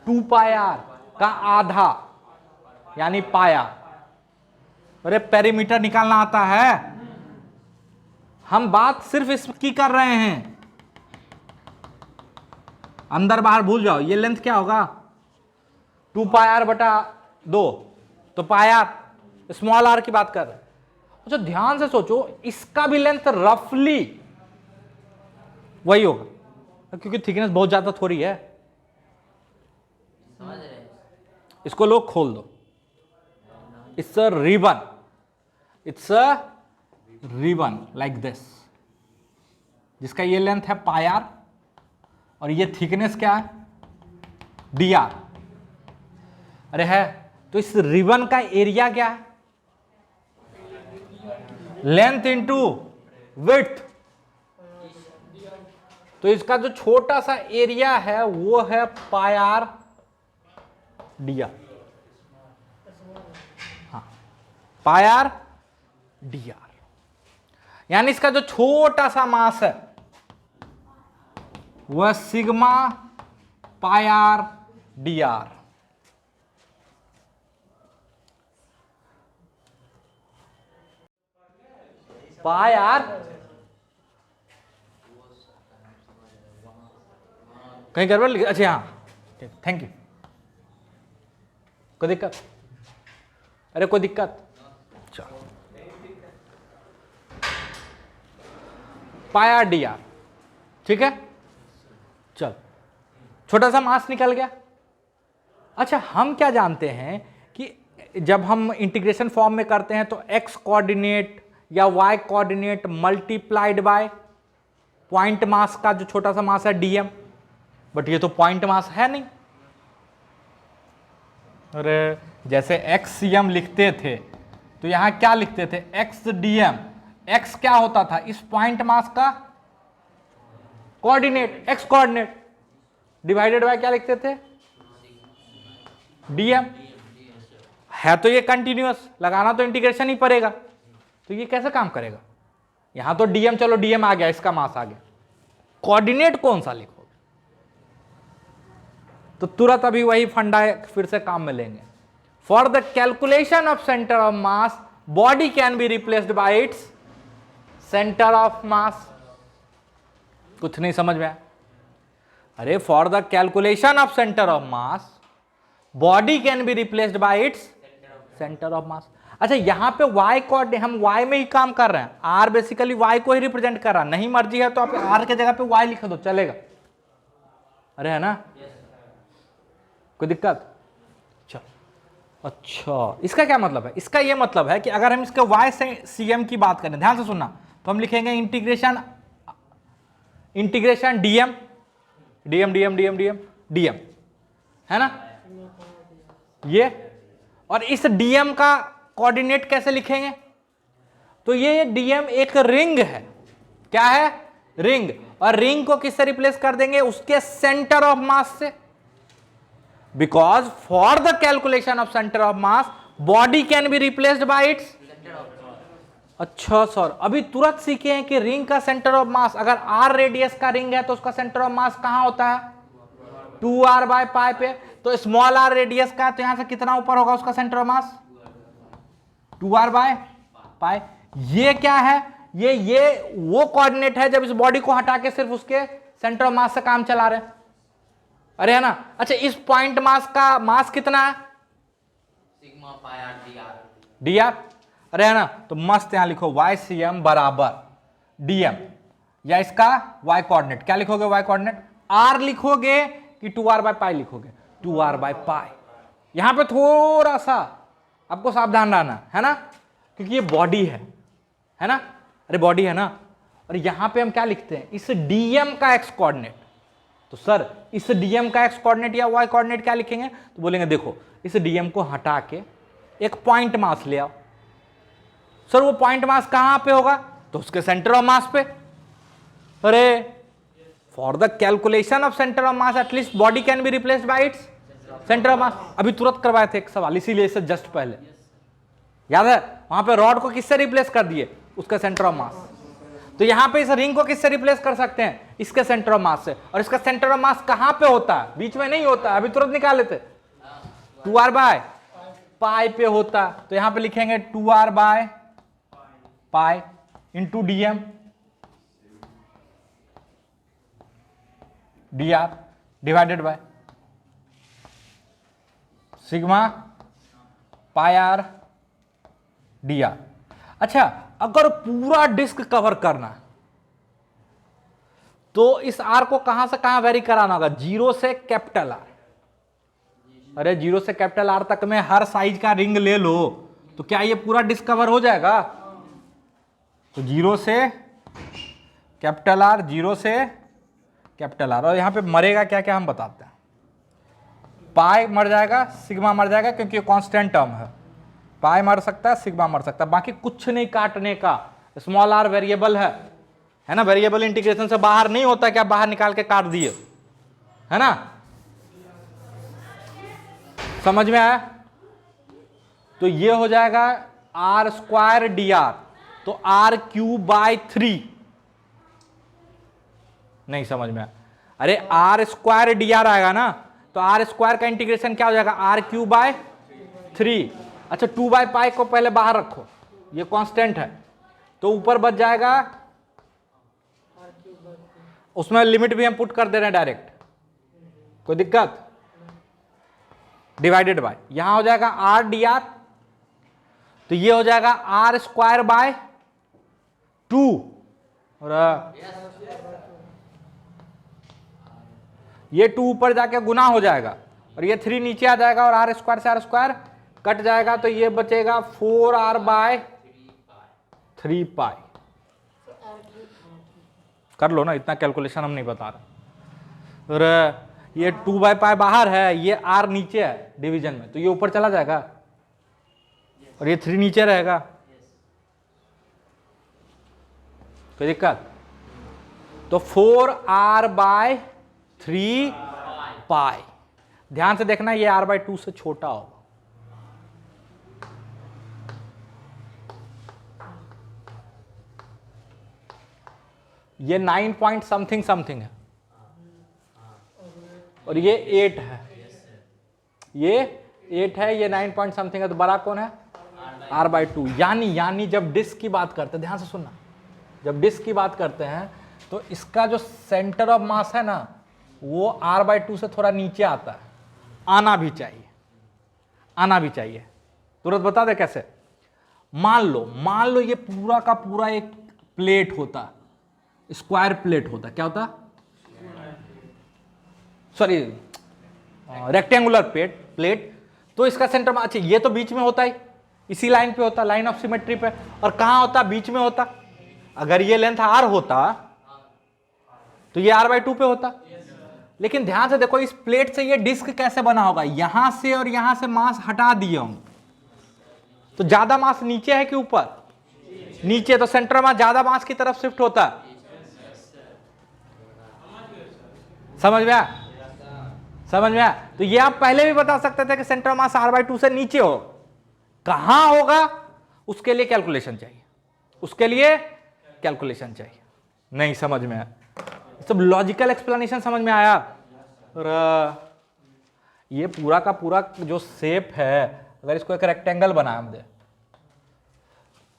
2 पाई आर का आधा, यानी पाया। अरे पेरीमीटर निकालना आता है? हम बात सिर्फ इसकी कर रहे हैं, अंदर बाहर भूल जाओ। ये लेंथ क्या होगा? 2 पाई आर बटा 2, तो पाई आर, स्मॉल आर की बात कर रहे हैं। अच्छा, ध्यान से सोचो, इसका भी लेंथ रफली वही होगा, क्योंकि थिकनेस बहुत ज्यादा थोड़ी है। इसको लोग खोल दो। It's a ribbon, it's a ribbon like this, जिसका ये लेंथ है पाई आर और ये थिकनेस क्या है? D R. अरे है, तो इस रिबन का एरिया क्या है? Length into width. तो इसका जो छोटा सा एरिया है वो है पाई आर डी आर। हाँ, पाई आर डी आर, यानी इसका जो छोटा सा मास है वह sigma pi r d r. Pi r, कहीं गड़बड़ लिखा? अच्छा हाँ, थैंक यू। कोई दिक्कत? अरे कोई दिक्कत? चलो, पाई आर डी आर, ठीक है। चल, छोटा सा मास निकल गया। अच्छा, हम क्या जानते हैं कि जब हम इंटीग्रेशन फॉर्म में करते हैं तो एक्स कोऑर्डिनेट या y coordinate multiplied by point mass का जो छोटा सा मास है डीएम, बट ये तो पॉइंट मास है नहीं। अरे जैसे एक्ससीएम लिखते थे तो यहां क्या लिखते थे? X DM. एक्स क्या होता था? इस पॉइंट मास का coordinate, x coordinate, divided bye क्या लिखते थे? डीएम। है तो ये कंटिन्यूअस, लगाना तो इंटीग्रेशन ही पड़ेगा। तो ये कैसे काम करेगा? यहां तो डीएम, चलो डीएम आ गया, इसका मास आ गया, कोऑर्डिनेट कौन सा लिखोगे? तो तुरंत अभी वही फंडा फिर से काम में लेंगे। For the calculation of centre of mass, body can be replaced by its centre of मास। कुछ नहीं समझ में आया? अरे for the calculation of centre of mass, body can be replaced by its centre of मास। अच्छा, यहां पे y कोऑर्डिनेट, हम y में ही काम कर रहे हैं, r बेसिकली y को ही रिप्रेजेंट कर रहा है। नहीं मर्जी है तो आप r के जगह पे y लिख दो, चलेगा। अरे है ना? कोई दिक्कत? चलो, अच्छा इसका क्या मतलब है? इसका ये मतलब है कि अगर हम इसके y से cm की बात करें, ध्यान से सुनना, तो हम लिखेंगे integration dm, dm dm dm dm dm, है ना ये। और इस dm का कोऑर्डिनेट कैसे लिखेंगे? तो ये dm एक रिंग है। क्या है? रिंग। और रिंग को किससे रिप्लेस कर देंगे? उसके सेंटर ऑफ मास से। Because for the calculation of centre of mass, body can be replaced by it's. अच्छा सर, अभी तुरंत सीखे हैं कि रिंग का सेंटर ऑफ मास, अगर r रेडियस का रिंग है तो उसका सेंटर ऑफ मास कहां होता है? 2r बाय पाई पे। तो स्मॉल r रेडियस का, तो यहां से कितना ऊपर होगा उसका centre of mass? 2r by पाई। ये क्या है? ये वो कोऑर्डिनेट है जब इस बॉडी को हटा के सिर्फ उसके सेंटर ऑफ मास से काम चला रहे हैं। अरे है ना। अच्छा, इस पॉइंट मास का मास कितना है? Sigma pi r d are. D are. अरे है ना, तो मस्त यहां लिखो वाई सी एम बराबर डी एम, या इसका वाई कोऑर्डिनेट क्या लिखोगे? वाई कोऑर्डिनेट आर लिखोगे कि 2r बाय पाई लिखोगे? 2r बाय पाई। यहां पे थोड़ा सा आपको सावधान रहना है ना, क्योंकि ये बॉडी है ना। अरे बॉडी है ना, और यहां पे हम क्या लिखते हैं? इस डीएम का एक्स कोऑर्डिनेट। तो सर इस डीएम का एक्स कोऑर्डिनेट या वाई कोऑर्डिनेट क्या लिखेंगे? तो बोलेंगे देखो इस डीएम को हटा के एक पॉइंट मास ले आओ। सर वो पॉइंट मास कहां पे होगा? तो उसके सेंटर ऑफ मास पे। अरे for the calculation of centre of mass at least body can be replaced by its centre of मास। अभी तुरंत करवाए थे एक सवाल, इसीलिए इससे जस्ट पहले याद है, वहां पे रॉड को किससे रिप्लेस कर दिए? उसका सेंटर ऑफ मास। तो यहां पे इस रिंग को किससे रिप्लेस कर सकते हैं? इसके सेंटर ऑफ मास से। और इसका सेंटर ऑफ मास कहां पे होता है? बीच में नहीं होता, अभी तुरंत निकाल लेते। 2r बाय पाई पे होता, तो यहां पे लिखेंगे 2r by pi into DM D R divided by sigma pi r d are. अच्छा, अगर पूरा डिस्क कवर करना है तो इस आर को कहां से कहां वेरी कराना होगा? 0 से कैपिटल आर। अरे 0 से कैपिटल आर तक में हर साइज का रिंग ले लो तो क्या ये पूरा डिस्क कवर हो जाएगा? तो 0 से कैपिटल आर, 0 से कैपिटल आर। और यहां पे मरेगा क्या क्या हम बताते हैं। पाई मर जाएगा, सिग्मा मर जाएगा, क्योंकि ये कांस्टेंट टर्म है। पाई मर सकता है, सिग्मा मर सकता है, बाकी कुछ नहीं काटने का। स्मॉल आर वेरिएबल है ना, वेरिएबल इंटीग्रेशन से बाहर नहीं होता, क्या बाहर निकाल के काट दिए, है ना। समझ में आया? तो ये हो जाएगा आर स्क्वायर डी आर, तो आर क्यूब बाय 3। नहीं समझ में आया? अरे आर स्क्वायर डी आर आएगा ना, तो आर स्क्वायर का इंटीग्रेशन क्या हो जाएगा? R cube by 3। अच्छा 2 बाय पाई को पहले बाहर रखो, ये कांस्टेंट है, तो ऊपर बच जाएगा, उसमें लिमिट भी हम पुट कर दे रहे हैं डायरेक्ट, कोई दिक्कत? डिवाइडेड बाय यहां हो जाएगा आर डी आर, तो ये हो जाएगा आर स्क्वायर बाय 2, और ये 2 ऊपर जाके गुना हो जाएगा, और ये 3 नीचे आ जाएगा, और आर स्क्वायर से आर स्क्वायर कट जाएगा, तो ये बचेगा 4r बाय 3 पाई। कर लो ना, इतना कैलकुलेशन हम नहीं बता रहे। और ये 2 बाय पाई बाहर है, ये r नीचे है डिवीजन में, तो ये ऊपर चला जाएगा, और ये 3 नीचे रहेगा, कोई दिक्कत? तो 4r बाय 3 पाई। ध्यान से देखना, ये r बाय 2 से छोटा होगा। ये 9 पॉइंट समथिंग समथिंग है, और ये 8 है, ये 8 है, ये 9 पॉइंट समथिंग है, तो बड़ा कौन है? r by 2। यानी जब डिस्क की बात करते हैं, ध्यान से सुनना, जब डिस्क की बात करते हैं तो इसका जो सेंटर ऑफ मास है ना, वो r बाई 2 से थोड़ा नीचे आता है, आना भी चाहिए। तुरंत बता दे कैसे। मान लो ये पूरा का पूरा एक प्लेट होता, स्क्वायर प्लेट होता, क्या होता? Sorry, rectangular plate. तो इसका सेंटर में, अच्छा ये तो बीच में होता ही, इसी लाइन पे होता, लाइन ऑफ सिमेट्री पे। और कहां होता? बीच में होता। अगर ये लेंथ r होता तो ये r बाई 2 पे होता। लेकिन ध्यान से देखो, इस प्लेट से ये डिस्क कैसे बना होगा? यहां से और यहां से मास हटा दिए होंगे, तो ज्यादा मास नीचे है कि ऊपर? नीचे, तो सेंटर मास ज्यादा मास की तरफ शिफ्ट होता है। समझ में आया? तो ये आप पहले भी बता सकते थे कि सेंटर मास r बाई 2 से नीचे हो। कहां होगा उसके लिए कैलकुलेशन चाहिए। नहीं समझ में आया? सब लॉजिकल एक्सप्लेनेशन समझ में आया? और ये पूरा का पूरा जो शेप है, अगर इसको एक रेक्टेंगल बनाए हम दे,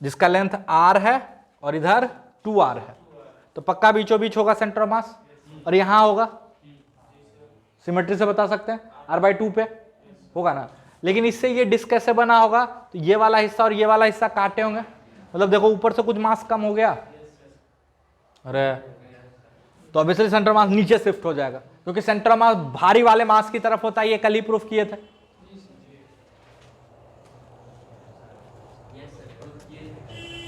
जिसका लेंथ r है और इधर 2r है, तो पक्का बीचों बीच होगा सेंटर ऑफ मास, और यहां होगा सिमेट्री से बता सकते हैं, r/2 पे होगा ना। लेकिन इससे ये डिस्क कैसे बना होगा, तो ये वाला हिस्सा और ये वाला हिस्सा काटे होंगे, मतलब देखो ऊपर से कुछ मास कम हो गया, अरे तो ऑब्वियसली सेंटर मास नीचे शिफ्ट हो जाएगा, क्योंकि सेंटर मास भारी वाले मास की तरफ होता है, ये कल ही प्रूफ किए थे।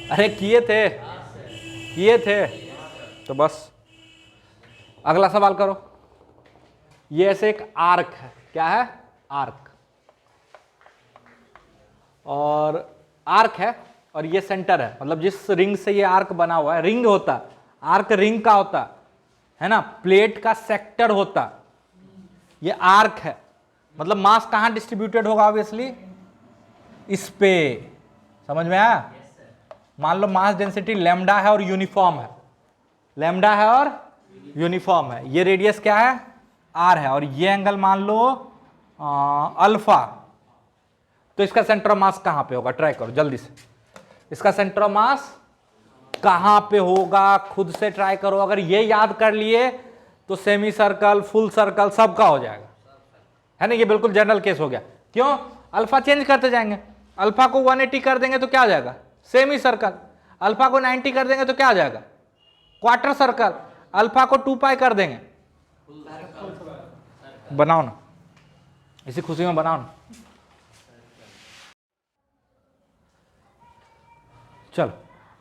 अरे किए थे तो बस अगला सवाल करो। ये ऐसे एक आर्क है, क्या है, आर्क, और आर्क है और ये सेंटर है, मतलब जिस रिंग से ये आर्क बना हुआ है, रिंग होता, आर्क रिंग का होता है ना, प्लेट का सेक्टर होता, ये आर्क है, मतलब मास कहां डिस्ट्रीब्यूटेड होगा, ऑब्वियसली इस पे, समझ में आया। मान लो मास डेंसिटी लैम्डा है और यूनिफॉर्म है, लैम्डा है और यूनिफॉर्म है, ये रेडियस क्या है, आर है, और ये एंगल मान लो अल्फा, तो इसका सेंटर ऑफ मास कहां पे होगा, ट्राई करो जल्दी से, इसका सेंटर ऑफ मास कहां पे होगा, खुद से ट्राई करो। अगर ये याद कर लिए तो सेमी सर्कल, फुल सर्कल सबका हो जाएगा, है ना, ये बिल्कुल जनरल केस हो गया। क्यों, अल्फा चेंज करते जाएंगे, अल्फा को 180 कर देंगे तो क्या आ जाएगा, सेमी सर्कल, अल्फा को 90 कर देंगे तो क्या आ जाएगा, क्वार्टर सर्कल, अल्फा को 2 पाई कर देंगे, बनाओ ना, इसी खुशी में बनाओ ना। चलो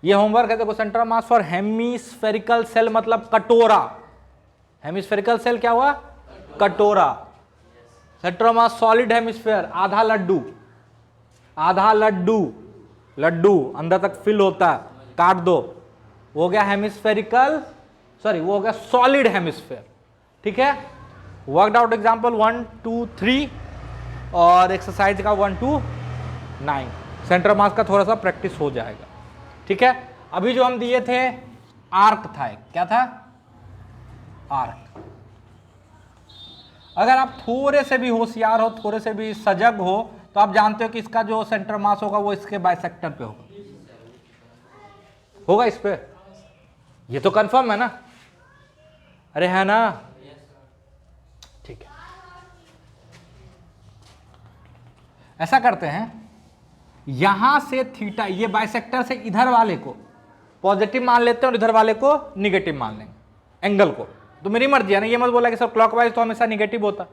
ये होमवर्क है, देखो centre of mass for hemispherical shell मतलब कटोरा, हेमिस्फेरिकल सेल क्या हुआ, कटोरा, centre of mass solid hemisphere, आधा लड्डू, आधा लड्डू, लड्डू अंदर तक फिल होता है, काट दो, हो गया हेमिस्फेरिकल, सॉरी वो हो गया सॉलिड हेमिस्फेयर, ठीक है। वर्कड आउट एग्जांपल 1, 2, 3 और एक्सरसाइज का 1 to 9, सेंटर ऑफ मास का थोड़ा सा प्रैक्टिस हो जाएगा, ठीक है। अभी जो हम दिए थे आर्क था, क्या था, आर्क। अगर आप थोड़े से भी होशियार हो, थोड़े से भी सजग हो, तो आप जानते हो कि इसका जो सेंटर मास होगा वो इसके बाइसेक्टर पे होगा इस पे, ये तो कंफर्म है ना, अरे है ना, ठीक है। ऐसा करते हैं, यहां से थीटा, ये बाइसेक्टर से इधर वाले को पॉजिटिव मान लेते हैं और इधर वाले को निगेटिव मान लेंगे, एंगल को, तो मेरी मर्जी है ना, ये मत बोला कि सब क्लॉकवाइज तो हमेशा निगेटिव होता,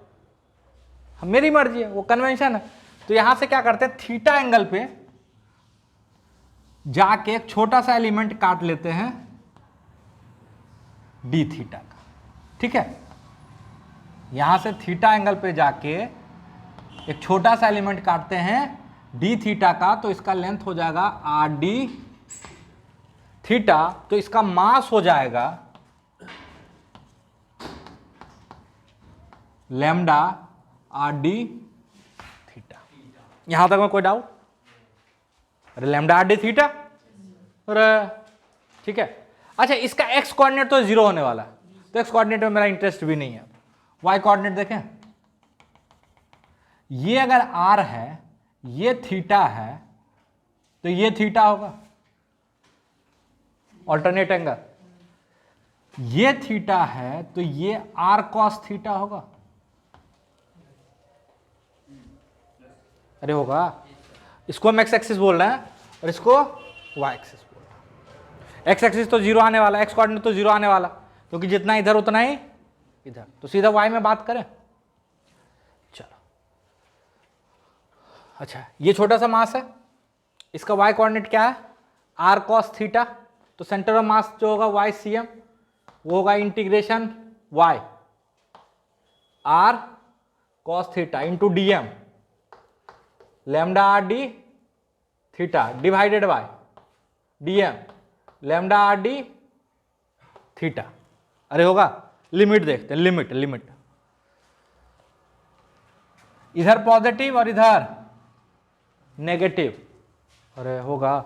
मेरी मर्जी है, वो कन्वेंशन है। तो यहां से क्या करते हैं, थीटा एंगल पे जाके एक छोटा सा एलिमेंट काट लेते हैं डी थीटा का, ठीक है। यहां से थीटा एंगल पे जाके एक छोटा सा एलिमेंट काटते हैं डी थीटा का, तो इसका लेंथ हो जाएगा आर डी थीटा, तो इसका मास हो जाएगा लैम्डा आर डी थीटा। यहां तक में कोई डाउट, अरे लैम्डा आर डी थीटा, अरे ठीक है। अच्छा इसका एक्स कोऑर्डिनेट तो 0 होने वाला है, तो एक्स कोऑर्डिनेट में मेरा इंटरेस्ट भी नहीं है। वाई कोऑर्डिनेट देखें, ये अगर आर है, ये थीटा है, तो ये थीटा होगा, ऑल्टरनेट एंगल, ये थीटा है तो ये आर कॉस थीटा होगा, अरे होगा। इसको हम एक्स एक्सिस बोल रहे हैं और इसको वाई एक्सिस बोल रहे हैं। एक्स एक्सिस तो 0 आने वाला, एक्स कोऑर्डिनेट तो 0 आने वाला, क्योंकि जितना इधर उतना ही इधर, तो सीधा वाई में बात करें। चलो अच्छा, ये छोटा सा मास है, इसका वाई कोऑर्डिनेट क्या है, आर कॉस थीटा, तो सेंटर ऑफ मास जो होगा वाई सी एम, वो होगा integration y r cos theta into d m lambda are d theta divided by d m lambda are d theta. अरे होगा, limit देखते हैं, लिमिट लिमिट, इधर पॉजिटिव और इधर नेगेटिव, अरे होगा।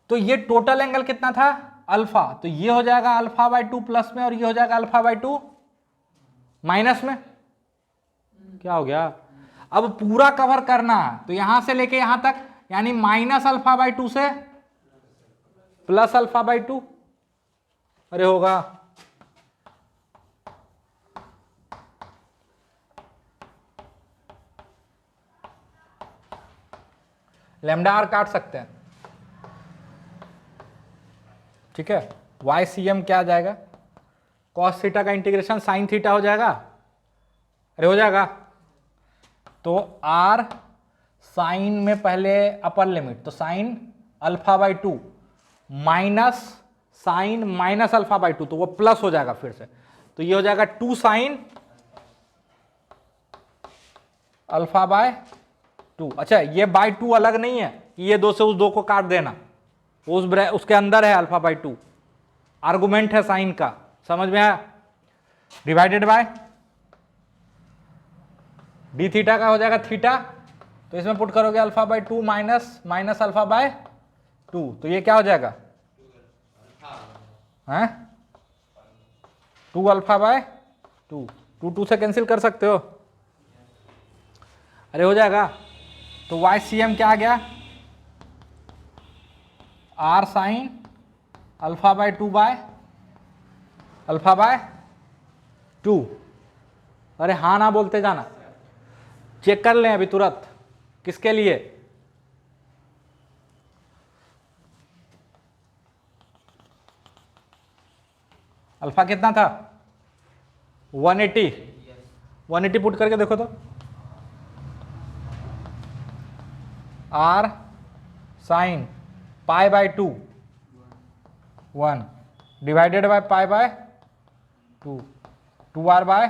तो ये टोटल एंगल कितना था, अल्फा, तो ये हो जाएगा अल्फा बाई 2 प्लस में और ये हो जाएगा अल्फा बाई 2 माइनस में, क्या हो गया। अब पूरा कवर करना है तो यहां से लेके यहां तक, यानी माइनस अल्फा बाई 2 से प्लस अल्फा बाई 2, अरे होगा। लैम्डा आर काट सकते हैं, ठीक है। वाई सी एम क्या आ जाएगा, कॉस थीटा का इंटीग्रेशन साइन थीटा हो जाएगा, अरे हो जाएगा। तो आर साइन में पहले अपर लिमिट, तो sine alpha by 2 minus sine minus alpha by 2, तो वो प्लस हो जाएगा फिर से, तो ये हो जाएगा 2 साइन अल्फा बाय 2। अच्छा ये बाय 2 अलग नहीं है कि ये 2 से उस 2 को काट देना, उसके अंदर है अल्फा बाई 2, आर्गुमेंट है साइन का, समझ में आया। डिवाइडेड बाय डी थीटा का हो जाएगा थीटा, तो इसमें पुट करोगे alpha by 2 minus minus alpha by 2, तो ये क्या हो जाएगा हैं 2 अल्फा बाय 2, 2 से कैंसिल कर सकते हो, अरे हो जाएगा। तो वाई सी एम क्या आ गया, r sine alpha by 2 by alpha by 2। अरे हाँ ना बोलते जाना, चेक कर लें अभी तुरंत, किसके लिए, अल्फा कितना था 180, 180 पुट करके देखो तो, r sine pi by 2 1 divided by pi by 2, 2r by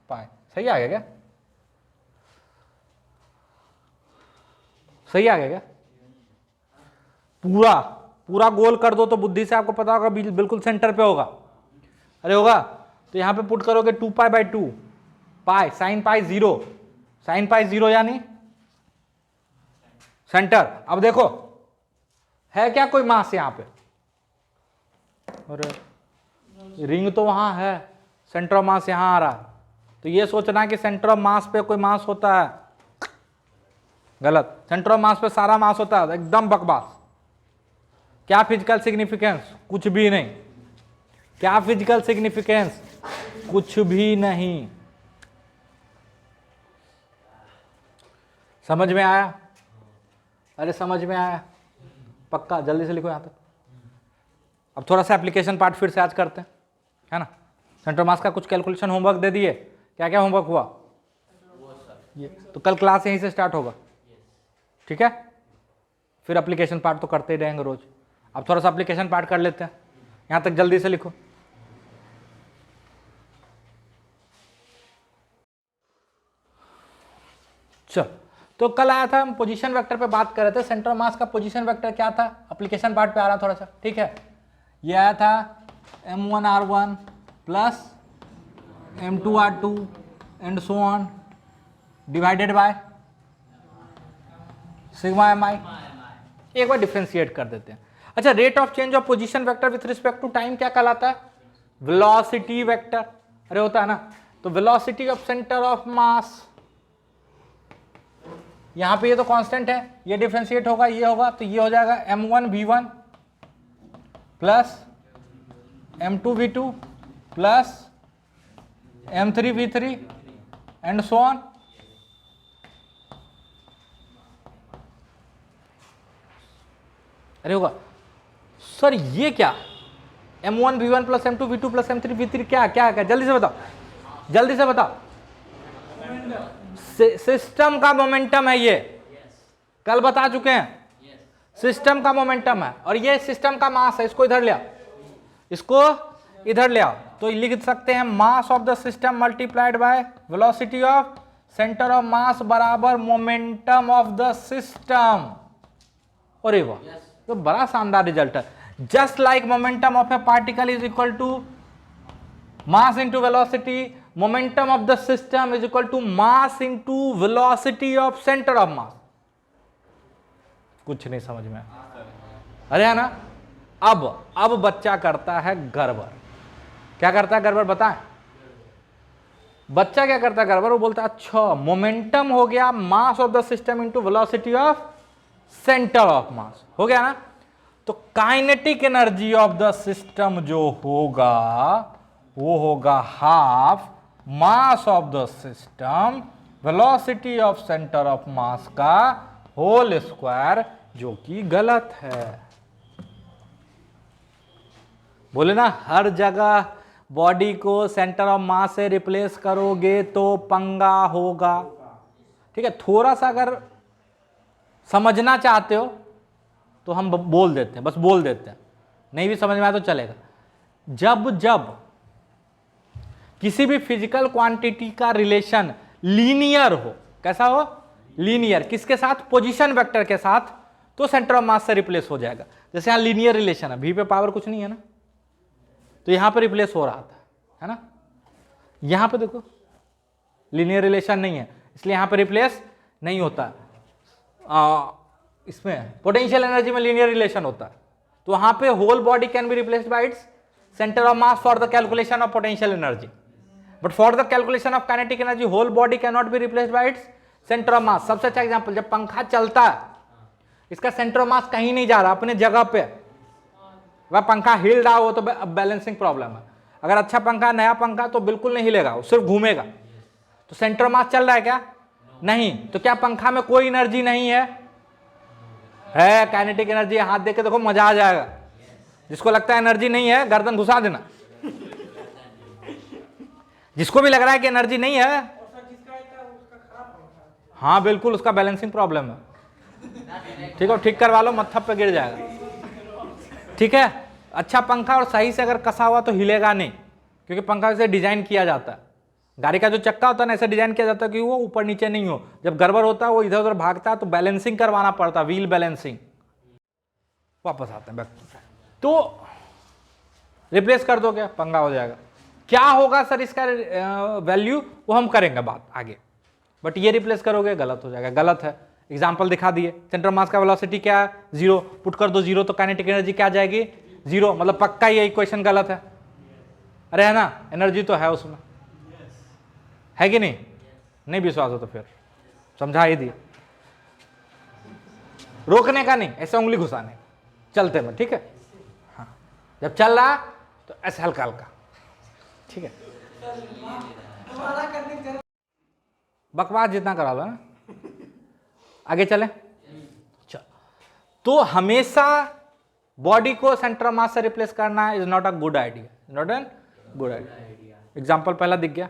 pi, सही आ गया क्या, सही आ गया क्या, पूरा पूरा गोल कर दो तो बुद्धि से आपको पता होगा बिल्कुल सेंटर पे होगा, अरे होगा। तो यहां पे पुट करोगे 2 पाई by 2 pi sine pi 0, sine pi 0 यानी सेंटर। अब देखो है क्या कोई मास यहां पे, अरे रिंग तो वहां है, सेंटर ऑफ मास यहां आ रहा है, तो ये सोचना कि सेंटर ऑफ मास पे कोई मास होता है, गलत। सेंटर ऑफ मास पे सारा मास होता है, एकदम बकवास। क्या फिजिकल सिग्निफिकेंस, कुछ भी नहीं। क्या फिजिकल सिग्निफिकेंस, कुछ भी नहीं। समझ में आया, अरे समझ में आया पक्का, जल्दी से लिखो यहां तक। अब थोड़ा सा एप्लीकेशन पार्ट फिर से आज करते हैं, है ना। सेंटर मास का कुछ कैलकुलेशन होमवर्क दे दिए, क्या क्या होमवर्क हुआ ये, तो कल क्लास यहीं से स्टार्ट होगा, ठीक है। फिर एप्लीकेशन पार्ट तो करते ही रहेंगे रोज। अब थोड़ा सा एप्लीकेशन पार्ट कर लेते हैं, यहां तक जल्दी से लिखो। चल, तो कल आया था हम पोजीशन वेक्टर पे बात कर रहे थे, सेंटर ऑफ मास का पोजीशन वेक्टर क्या था, एप्लीकेशन पार्ट पे आ रहा थोड़ा सा, ठीक है। ये आया था m1r1 plus m2r2 and so on divided by sigma M I. एक बार डिफ्रेंशिएट कर देते हैं। अच्छा, rate of change of position vector with respect to time क्या कहलाता है, वेलोसिटी वेक्टर, अरे होता है ना। तो वेलोसिटी ऑफ सेंटर ऑफ मास, यहां पे ये तो कांस्टेंट है, ये डिफरेंशिएट होगा, ये होगा, तो ये हो जाएगा m1 v1 plus m2 v2 plus m3 v3 and so on. अरे होगा सर ये क्या, m1 v1 plus m2 v2 plus m3 v3 क्या क्या क्या, जल्दी से बताओ, जल्दी से बताओ। सिस्टम का मोमेंटम है ये, कल बता चुके हैं, सिस्टम का मोमेंटम है, और ये सिस्टम का मास है। इसको इधर ले आओ, इसको इधर ले आओ, तो लिख सकते हैं मास of the system multiplied by velocity of centre of मास बराबर मोमेंटम ऑफ द सिस्टम। अरे वाह, तो बड़ा शानदार रिजल्ट है। Just like momentum of a particle is equal to mass into velocity, momentum of the system is equal to mass into velocity of center of mass। कुछ नहीं समझ में, अरे है ना। अब बच्चा करता है गड़बड़। क्या करता है गड़बड़ बताएं, बच्चा क्या करता है गड़बड़, वो बोलता है अच्छा मोमेंटम हो गया मास of the system into velocity of centre of मास, हो गया ना। तो kinetic energy of the system जो होगा वो होगा half mass of the system velocity of centre of मास का होल स्क्वायर, जो कि गलत है। बोले ना हर जगह बॉडी को सेंटर ऑफ मास से रिप्लेस करोगे तो पंगा होगा। ठीक है, थोड़ा सा अगर समझना चाहते हो तो हम बोल देते हैं, बस बोल देते हैं, नहीं भी समझ में आया तो चलेगा। जब जब किसी भी फिजिकल क्वांटिटी का रिलेशन लीनियर हो, कैसा हो, लीनियर, किसके साथ, पोजीशन वेक्टर के साथ, तो सेंटर ऑफ मास से रिप्लेस हो जाएगा। जैसे यहां लीनियर रिलेशन है, v पे पावर कुछ नहीं है ना, तो यहां पे रिप्लेस हो रहा था, है ना। यहां पे देखो लीनियर रिलेशन नहीं है, इसलिए यहां पे रिप्लेस नहीं होता। इसमें पोटेंशियल एनर्जी में लीनियर रिलेशन होता है, तो वहां पे whole body can be replaced by its centre of mass for the calculation of potential energy, but for the calculation of kinetic energy whole body can not be replaced by its centre of mass. सबसे अच्छा example, जब पंखा चलता है, इसका centre of मास कहीं नहीं जा रहा, अपने जगह पे, वह पंखा हिल रहा हो तो बैलेंसिंग प्रॉब्लम है। अगर अच्छा पंखा, नया पंखा, तो बिल्कुल नहीं हिलेगा, वो सिर्फ घूमेगा। तो सेंटर ऑफ मास चल रहा है क्या, नहीं, तो क्या पंखा में कोई एनर्जी नहीं है, काइनेटिक एनर्जी। हाथ देके देखो, मजा आ जाएगा। जिसको लगता है एनर्जी नहीं है, गर्दन घुसा देना। जिसको भी लग रहा है कि एनर्जी नहीं है, हाँ बिल्कुल, उसका बैलेंसिंग प्रॉब्लम है। ठीक है, ठीक करवा लो, मत्था पे गिर जाएगा। ठीक है, अच्छा पंखा और सही से अगर कसा हुआ तो हिलेगा नहीं, क्योंकि पंखा ऐसे डिजाइन किया जाता है। गाड़ी का जो चक्का होता है ना, ऐसे डिजाइन किया जाता है कि वो ऊपर नीचे नहीं हो। जब गड़बड़ होता है, वो इधर उधर भागता है, तो बैलेंसिंग करवाना पड़ता है, व्हील बैलेंसिंग। वापस आते हैं बैक, तो रिप्लेस कर दो, क्या पंगा हो जाएगा। क्या होगा सर इसका वैल्यू, वो हम करेंगे बात आगे, बट ये रिप्लेस करोगे गलत हो जाएगा, गलत है। एग्जाम्पल दिखा दिए, सेंटर मास का वेलोसिटी क्या है, 0, पुट कर दो 0, तो काइनेटिक एनर्जी क्या आ जाएगी, 0, मतलब पक्का ये इक्वेशन गलत है। अरे है ना, एनर्जी तो है उसमें, है कि नहीं। नहीं विश्वास हो तो फिर समझा ही दिए, रोकने का नहीं, ऐसे उंगली घुसाने, चलते में, ठीक है। हाँ, जब चल रहा तो ऐसे हल्का हल्का, ठीक है। बकवास जितना करा लो ना, आगे चले। चल, तो हमेशा बॉडी को सेंटर ऑफ मास से रिप्लेस करना is not a good idea, not an good idea. Example पहला दिख गया,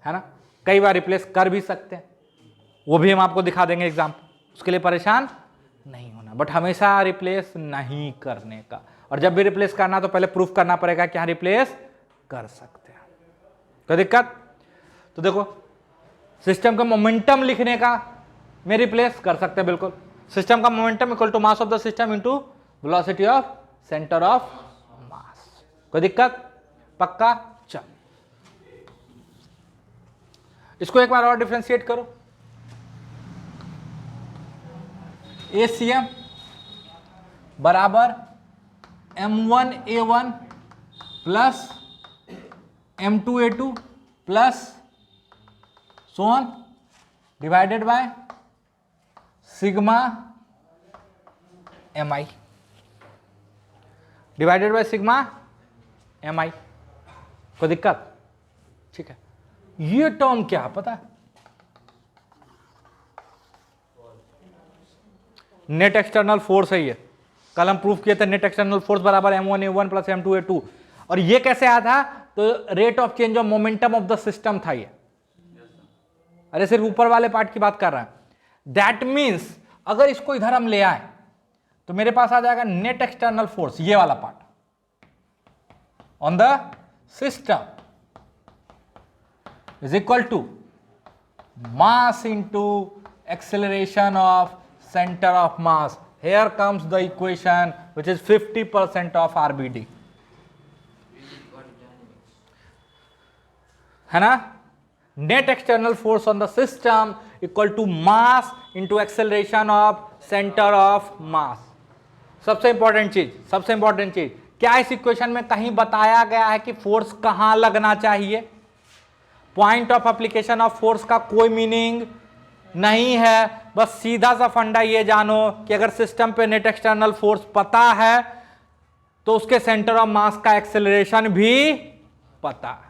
है ना। कई बार रिप्लेस कर भी सकते हैं, वो भी हम आपको दिखा देंगे एग्जाम्पल, उसके लिए परेशान नहीं होना, बट हमेशा रिप्लेस नहीं करने का। और जब भी रिप्लेस करना तो पहले प्रूफ करना पड़ेगा कि हाँ रिप्लेस कर सकते हैं। कोई दिक्कत, तो देखो सिस्टम का मोमेंटम लिखने का में रिप्लेस कर सकते हैं, बिल्कुल। सिस्टम का momentum equal to mass of the system into velocity of centre of mass. कोई दिक्कत, पक्का। चल, इसको एक बार और डिफरेंशिएट करो। ACM बराबर M1A1 plus M2A2 plus so on divided by sigma MI, divided by sigma MI। कोई दिक्कत, ठीक है। ये टर्म क्या पता है, नेट एक्सटर्नल फोर्स है ये। कल हम प्रूफ किए थे नेट एक्सटर्नल फोर्स बराबर M1A1 प्लस M2A2। और ये कैसे आया था, तो rate of change of momentum of the system था ये। अरे सिर्फ ऊपर वाले पार्ट की बात कर रहा है। दैट मीन्स अगर इसको इधर हम ले आए तो मेरे पास आ जाएगा नेट एक्सटर्नल फोर्स, ये वाला part on the system is equal to mass into acceleration of center of mass. Here comes the equation which is 50% of RBD, है ना। Net external force on the system equal to mass into acceleration of center of mass. सबसे important चीज, क्या इस equation में कहीं बताया गया है कि फोर्स कहां लगना चाहिए। Point of application of force का कोई मीनिंग नहीं है। बस सीधा सा फंडा ये जानो कि अगर सिस्टम पे नेट एक्सटर्नल फोर्स पता है तो उसके सेंटर ऑफ मास का एक्सेलरेशन भी पता है।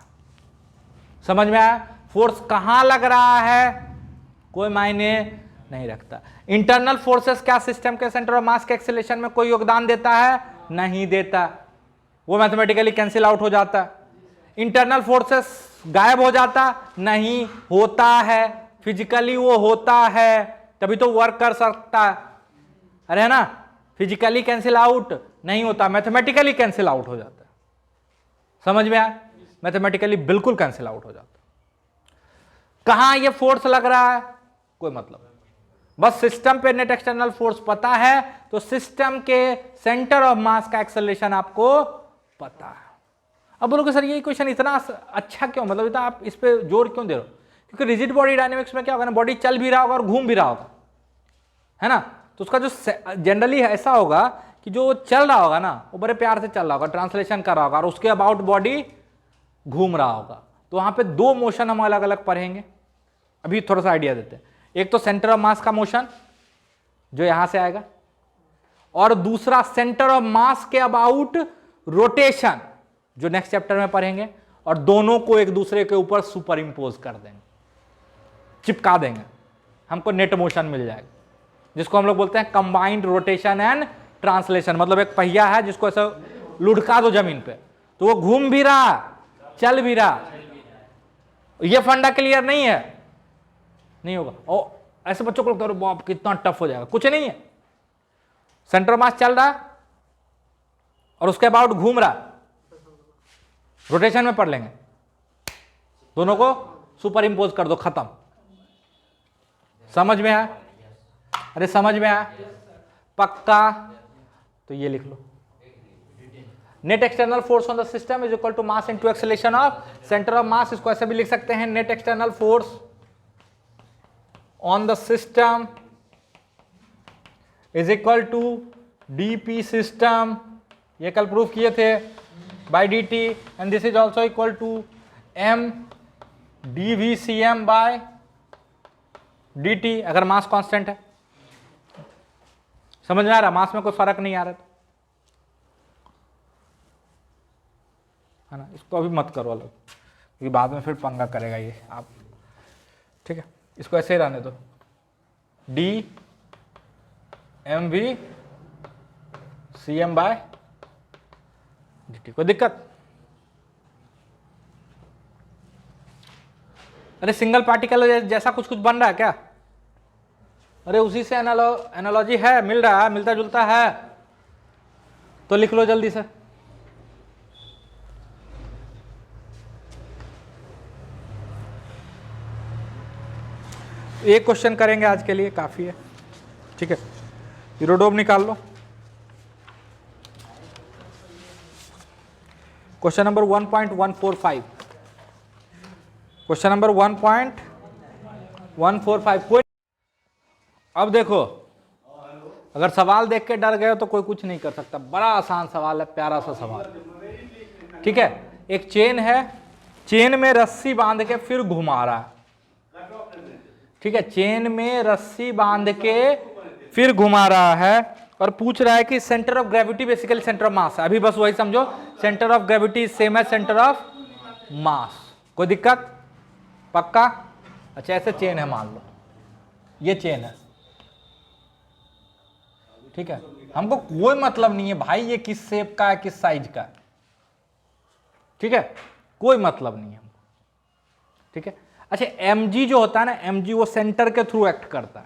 समझ में आया, फोर्स कहां लग रहा है कोई मायने नहीं रखता। इंटरनल फोर्सेस क्या सिस्टम के सेंटर ऑफ मास के एक्सेलरेशन में कोई योगदान देता है? नहीं देता, वो मैथमेटिकली कैंसिल आउट हो जाता है। इंटरनल फोर्सेस गायब हो जाता? नहीं, होता है, फिजिकली वो होता है, तभी तो वर्क कर सकता है। अरे है ना, फिजिकली कैंसिल आउट नहीं होता, मैथमेटिकली कैंसिल आउट हो जाता है। समझ में आया? मैथमेटिकली बिल्कुल कैंसिल आउट हो जाता है। कहां ये फोर्स लग रहा है कोई मतलब, बस सिस्टम पे नेट एक्सटर्नल फोर्स पता है तो सिस्टम के सेंटर ऑफ मास का एक्सेलरेशन आपको पता है। अब बोलोगे सर ये इक्वेशन इतना अच्छा क्यों, मतलब इतना आप इस पे जोर क्यों दे रहे हो? क्योंकि रिजिड बॉडी डायनेमिक्स में क्या होगा ना, बॉडी चल भी रहा होगा और घूम भी रहा होगा, है ना। तो उसका जो जनरली ऐसा होगा कि जो चल रहा होगा ना वो बड़े प्यार से चल रहा होगा, ट्रांसलेशन कर रहा होगा, और उसके अबाउट बॉडी घूम रहा होगा। तो वहां पे दो मोशन हम अलग अलग पढ़ेंगे, अभी थोड़ा सा आइडिया देते हैं। एक तो सेंटर ऑफ मास का मोशन जो यहां से आएगा, और दूसरा सेंटर ऑफ मास के अबाउट रोटेशन जो नेक्स्ट चैप्टर में पढ़ेंगे, और दोनों को एक दूसरे के ऊपर सुपर इंपोज कर देंगे, चिपका देंगे, हमको नेट मोशन मिल जाएगा, जिसको हम लोग बोलते हैं कंबाइंड रोटेशन एंड ट्रांसलेशन। मतलब एक पहिया है जिसको ऐसा लुढ़का दो जमीन पे तो वो घूम भी रहा, चल भी रहा। ये फंडा क्लियर नहीं है, नहीं होगा। और ऐसे बच्चों को लगता है बाप कितना टफ हो जाएगा, कुछ नहीं है। सेंटर मास चल रहा और उसके अबाउट घूम रहा, रोटेशन में पढ़ लेंगे, दोनों को सुपर इंपोज कर दो, खत्म। समझ में आया? अरे समझ में आया पक्का? तो ये लिख लो, net external force on the system is equal to mass into acceleration of centre of mass. इसको ऐसे भी लिख सकते हैं, net external force on the system is equal to DP system, ये कल प्रूफ किए थे, by dt, and this is also equal to m dvcm by dt, अगर मास कांस्टेंट है। समझ में आ रहा? मास में कोई फर्क नहीं आ रहा है ना। इसको अभी मत करो अलग, क्योंकि बाद में फिर पंगा करेगा ये आप, ठीक है। इसको ऐसे ही रहने दो, d m v c m by d t. कोई दिक्कत? अरे सिंगल पार्टिकल जैसा कुछ कुछ बन रहा है क्या? अरे उसी से एनालॉजी है, मिल रहा है, मिलता जुलता है, तो लिख लो जल्दी से। एक क्वेश्चन करेंगे आज के लिए, काफी है, ठीक है। यूरोडोम निकाल लो, क्वेश्चन नंबर 1.145, क्वेश्चन नंबर 1.145। कोई अब देखो, अगर सवाल देख के डर गए तो कोई कुछ नहीं कर सकता, बड़ा आसान सवाल है, प्यारा सा सवाल, ठीक है। एक चेन है, चेन में रस्सी बांध के फिर घुमा रहा है, ठीक है। चेन में रस्सी बांध के फिर घुमा रहा है और पूछ रहा है कि centre of gravity basically centre of मास है। अभी बस वही समझो, सेंटर ऑफ ग्रेविटी सेम है सेंटर ऑफ मास। कोई दिक्कत? पक्का? अच्छा ऐसे चेन है, मान लो ये चेन है, ठीक है। हमको कोई मतलब नहीं है भाई ये किस शेप का है, किस साइज का है, ठीक है, कोई मतलब नहीं है हमको, ठीक है। अच्छा mg जो होता है ना, mg वो सेंटर के थ्रू एक्ट करता है,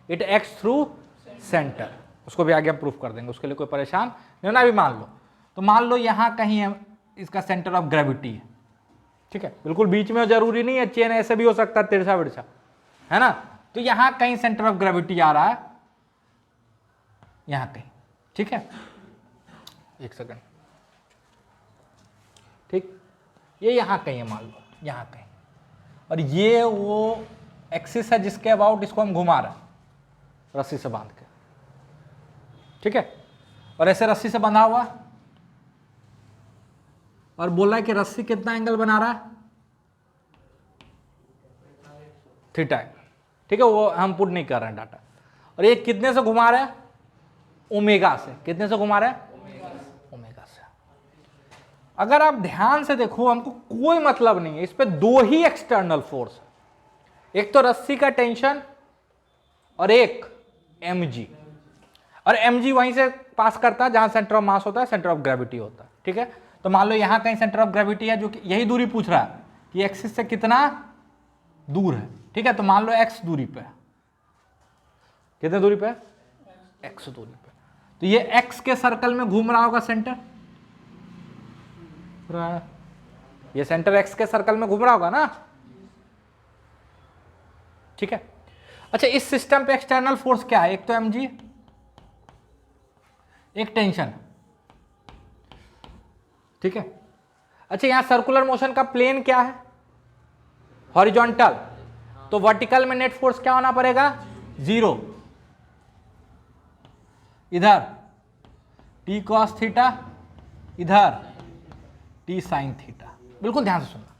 इट एक्ट्स थ्रू सेंटर, उसको भी आगे हम प्रूफ कर देंगे, उसके लिए कोई परेशान नहीं होना। अभी मान लो, तो मान लो यहां कहीं इसका सेंटर ऑफ ग्रेविटी है, ठीक है, बिल्कुल बीच में जरूरी नहीं है, चेन ऐसे भी हो सकता है तिरछा बिरछा, है ना। तो यहां कहीं सेंटर ऑफ ग्रेविटी आ रहा है, यहां कहीं, ठीक है। एक सेकंड, ठीक, ये यहां कहीं है, मान लो यहां कहीं, और ये वो एक्सिस है जिसके अबाउट इसको हम घुमा रहे हैं रस्सी से बांध के, ठीक है। और ऐसे रस्सी से बंधा हुआ और बोल रहा है कि रस्सी कितना एंगल बना रहा है, थीटा, ठीक है। वो हम पुट नहीं कर रहे हैं डाटा। और ये कितने से घुमा रहे हैं? ओमेगा से। कितने से घुमा रहे हैं? ओमेगा से। अगर आप ध्यान से देखो, हमको कोई मतलब नहीं है, इस पे दो ही एक्सटर्नल फोर्स, एक तो रस्सी का टेंशन और एक mg, और mg वहीं से पास करता है जहां सेंटर ऑफ मास होता है, सेंटर ऑफ ग्रेविटी होता है। ठीक है, तो मान लो यहां कहीं सेंटर ऑफ ग्रेविटी है, जो कि यही दूरी पूछ रहा है कि एक्सिस से कितना दूर है। ठीक है, तो मान लो x दूरी पे है, कितने दूरी पे है, x दूरी पे। तो ये x के सर्कल में घूम रहा होगा सेंटर, ये सेंटर x के सर्कल में घूम रहा होगा ना। ठीक है, अच्छा इस सिस्टम पे एक्सटर्नल फोर्स क्या है, एक तो mg, एक टेंशन। ठीक है, अच्छा यहां सर्कुलर मोशन का प्लेन क्या है, हॉरिजॉन्टल, तो वर्टिकल में नेट फोर्स क्या होना पड़ेगा, 0। इधर t cos थीटा, इधर t sin थीटा। बिल्कुल ध्यान से सुनना,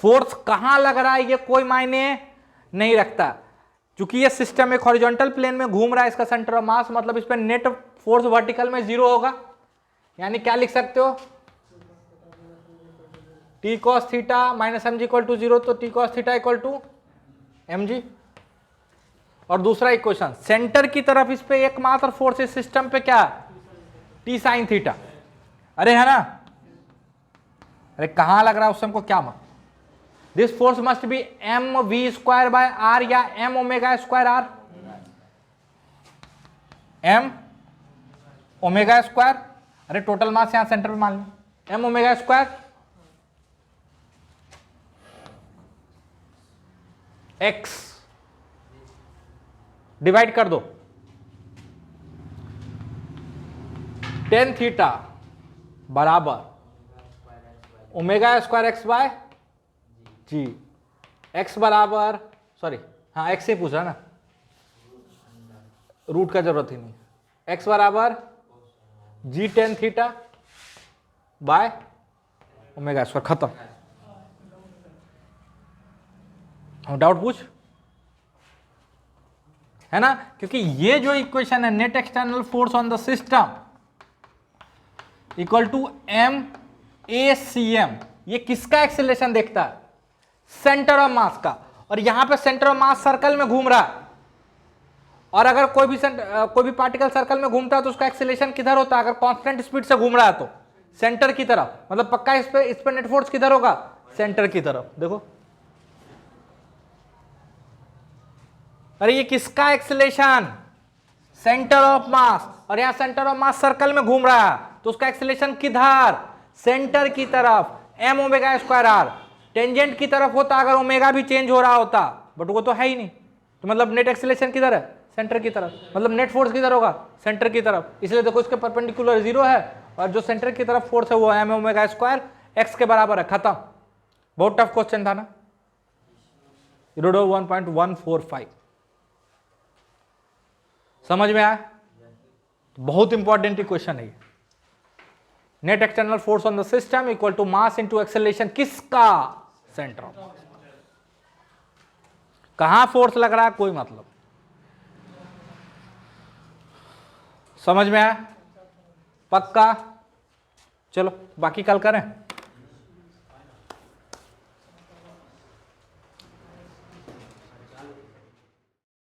फोर्स कहां लग रहा है ये कोई मायने नहीं रखता, क्योंकि ये सिस्टम एक हॉरिजॉन्टल प्लेन में घूम रहा है, इसका सेंटर ऑफ मास, मतलब इस पर नेट फोर्स वर्टिकल में 0 होगा। यानी क्या लिख सकते हो, t cos theta minus mg equal to 0, तो t cos theta equal to mg। और दूसरा इक्वेशन, सेंटर की तरफ इस पे एकमात्र फोर्स इस सिस्टम पे क्या है, t sin थीटा। अरे है ना, अरे कहां लग रहा है उससे हमको क्या मतलब, this force must be M V square by R या M omega square R, M omega square, अरे टोटल मास यहां सेंटर पे मान लो M omega square X, divide कर दो, टेन थीटा बराबर omega square X by G, X बराबर, सॉरी हाँ एक्स से पूछ रहा ना, रूट का जरूरत ही नहीं, एक्स बराबर G tan theta by omega square, खत्म। डाउट पूछ, है ना, क्योंकि ये जो इक्वेशन है, net external force on the system equal to M A C M, ये किसका एक्सेलरेशन देखता है, सेंटर ऑफ मास का। और यहां पे सेंटर ऑफ मास सर्कल में घूम रहा है, और अगर कोई भी पार्टिकल सर्कल में घूमता है तो उसका एक्सेलरेशन किधर होता है, अगर कांस्टेंट स्पीड से घूम रहा है तो सेंटर की तरफ, मतलब पक्का इस पे नेट फोर्स किधर होगा, सेंटर की तरफ। देखो अरे ये किसका एक्सेलरेशन, सेंटर ऑफ मास, और यहां सेंटर ऑफ मास सर्कल में घूम रहा है तो उसका एक्सेलरेशन किधर, सेंटर की तरफ, m omega square r. Tangent की तरफ होता अगर ओमेगा भी चेंज हो रहा होता, बट वो तो है ही नहीं, तो मतलब नेट एक्सेलरेशन किधर है, सेंटर की तरफ, मतलब नेट फोर्स किधर होगा, सेंटर की तरफ। इसलिए देखो इसके परपेंडिकुलर 0 है, और जो सेंटर की तरफ फोर्स है वो एम ओमेगा स्क्वायर एक्स के बराबर है, खत्म। बहुत टफ क्वेश्चन था ना, 1.145 समझ में आया, बहुत इंपॉर्टेंट क्वेश्चन है। Net external force on the system equal to mass into acceleration, किसका, सेंटर ऑफ मास। कहां फोर्स लग रहा है कोई मतलब, समझ में आया, पक्का। चलो बाकी कल करें।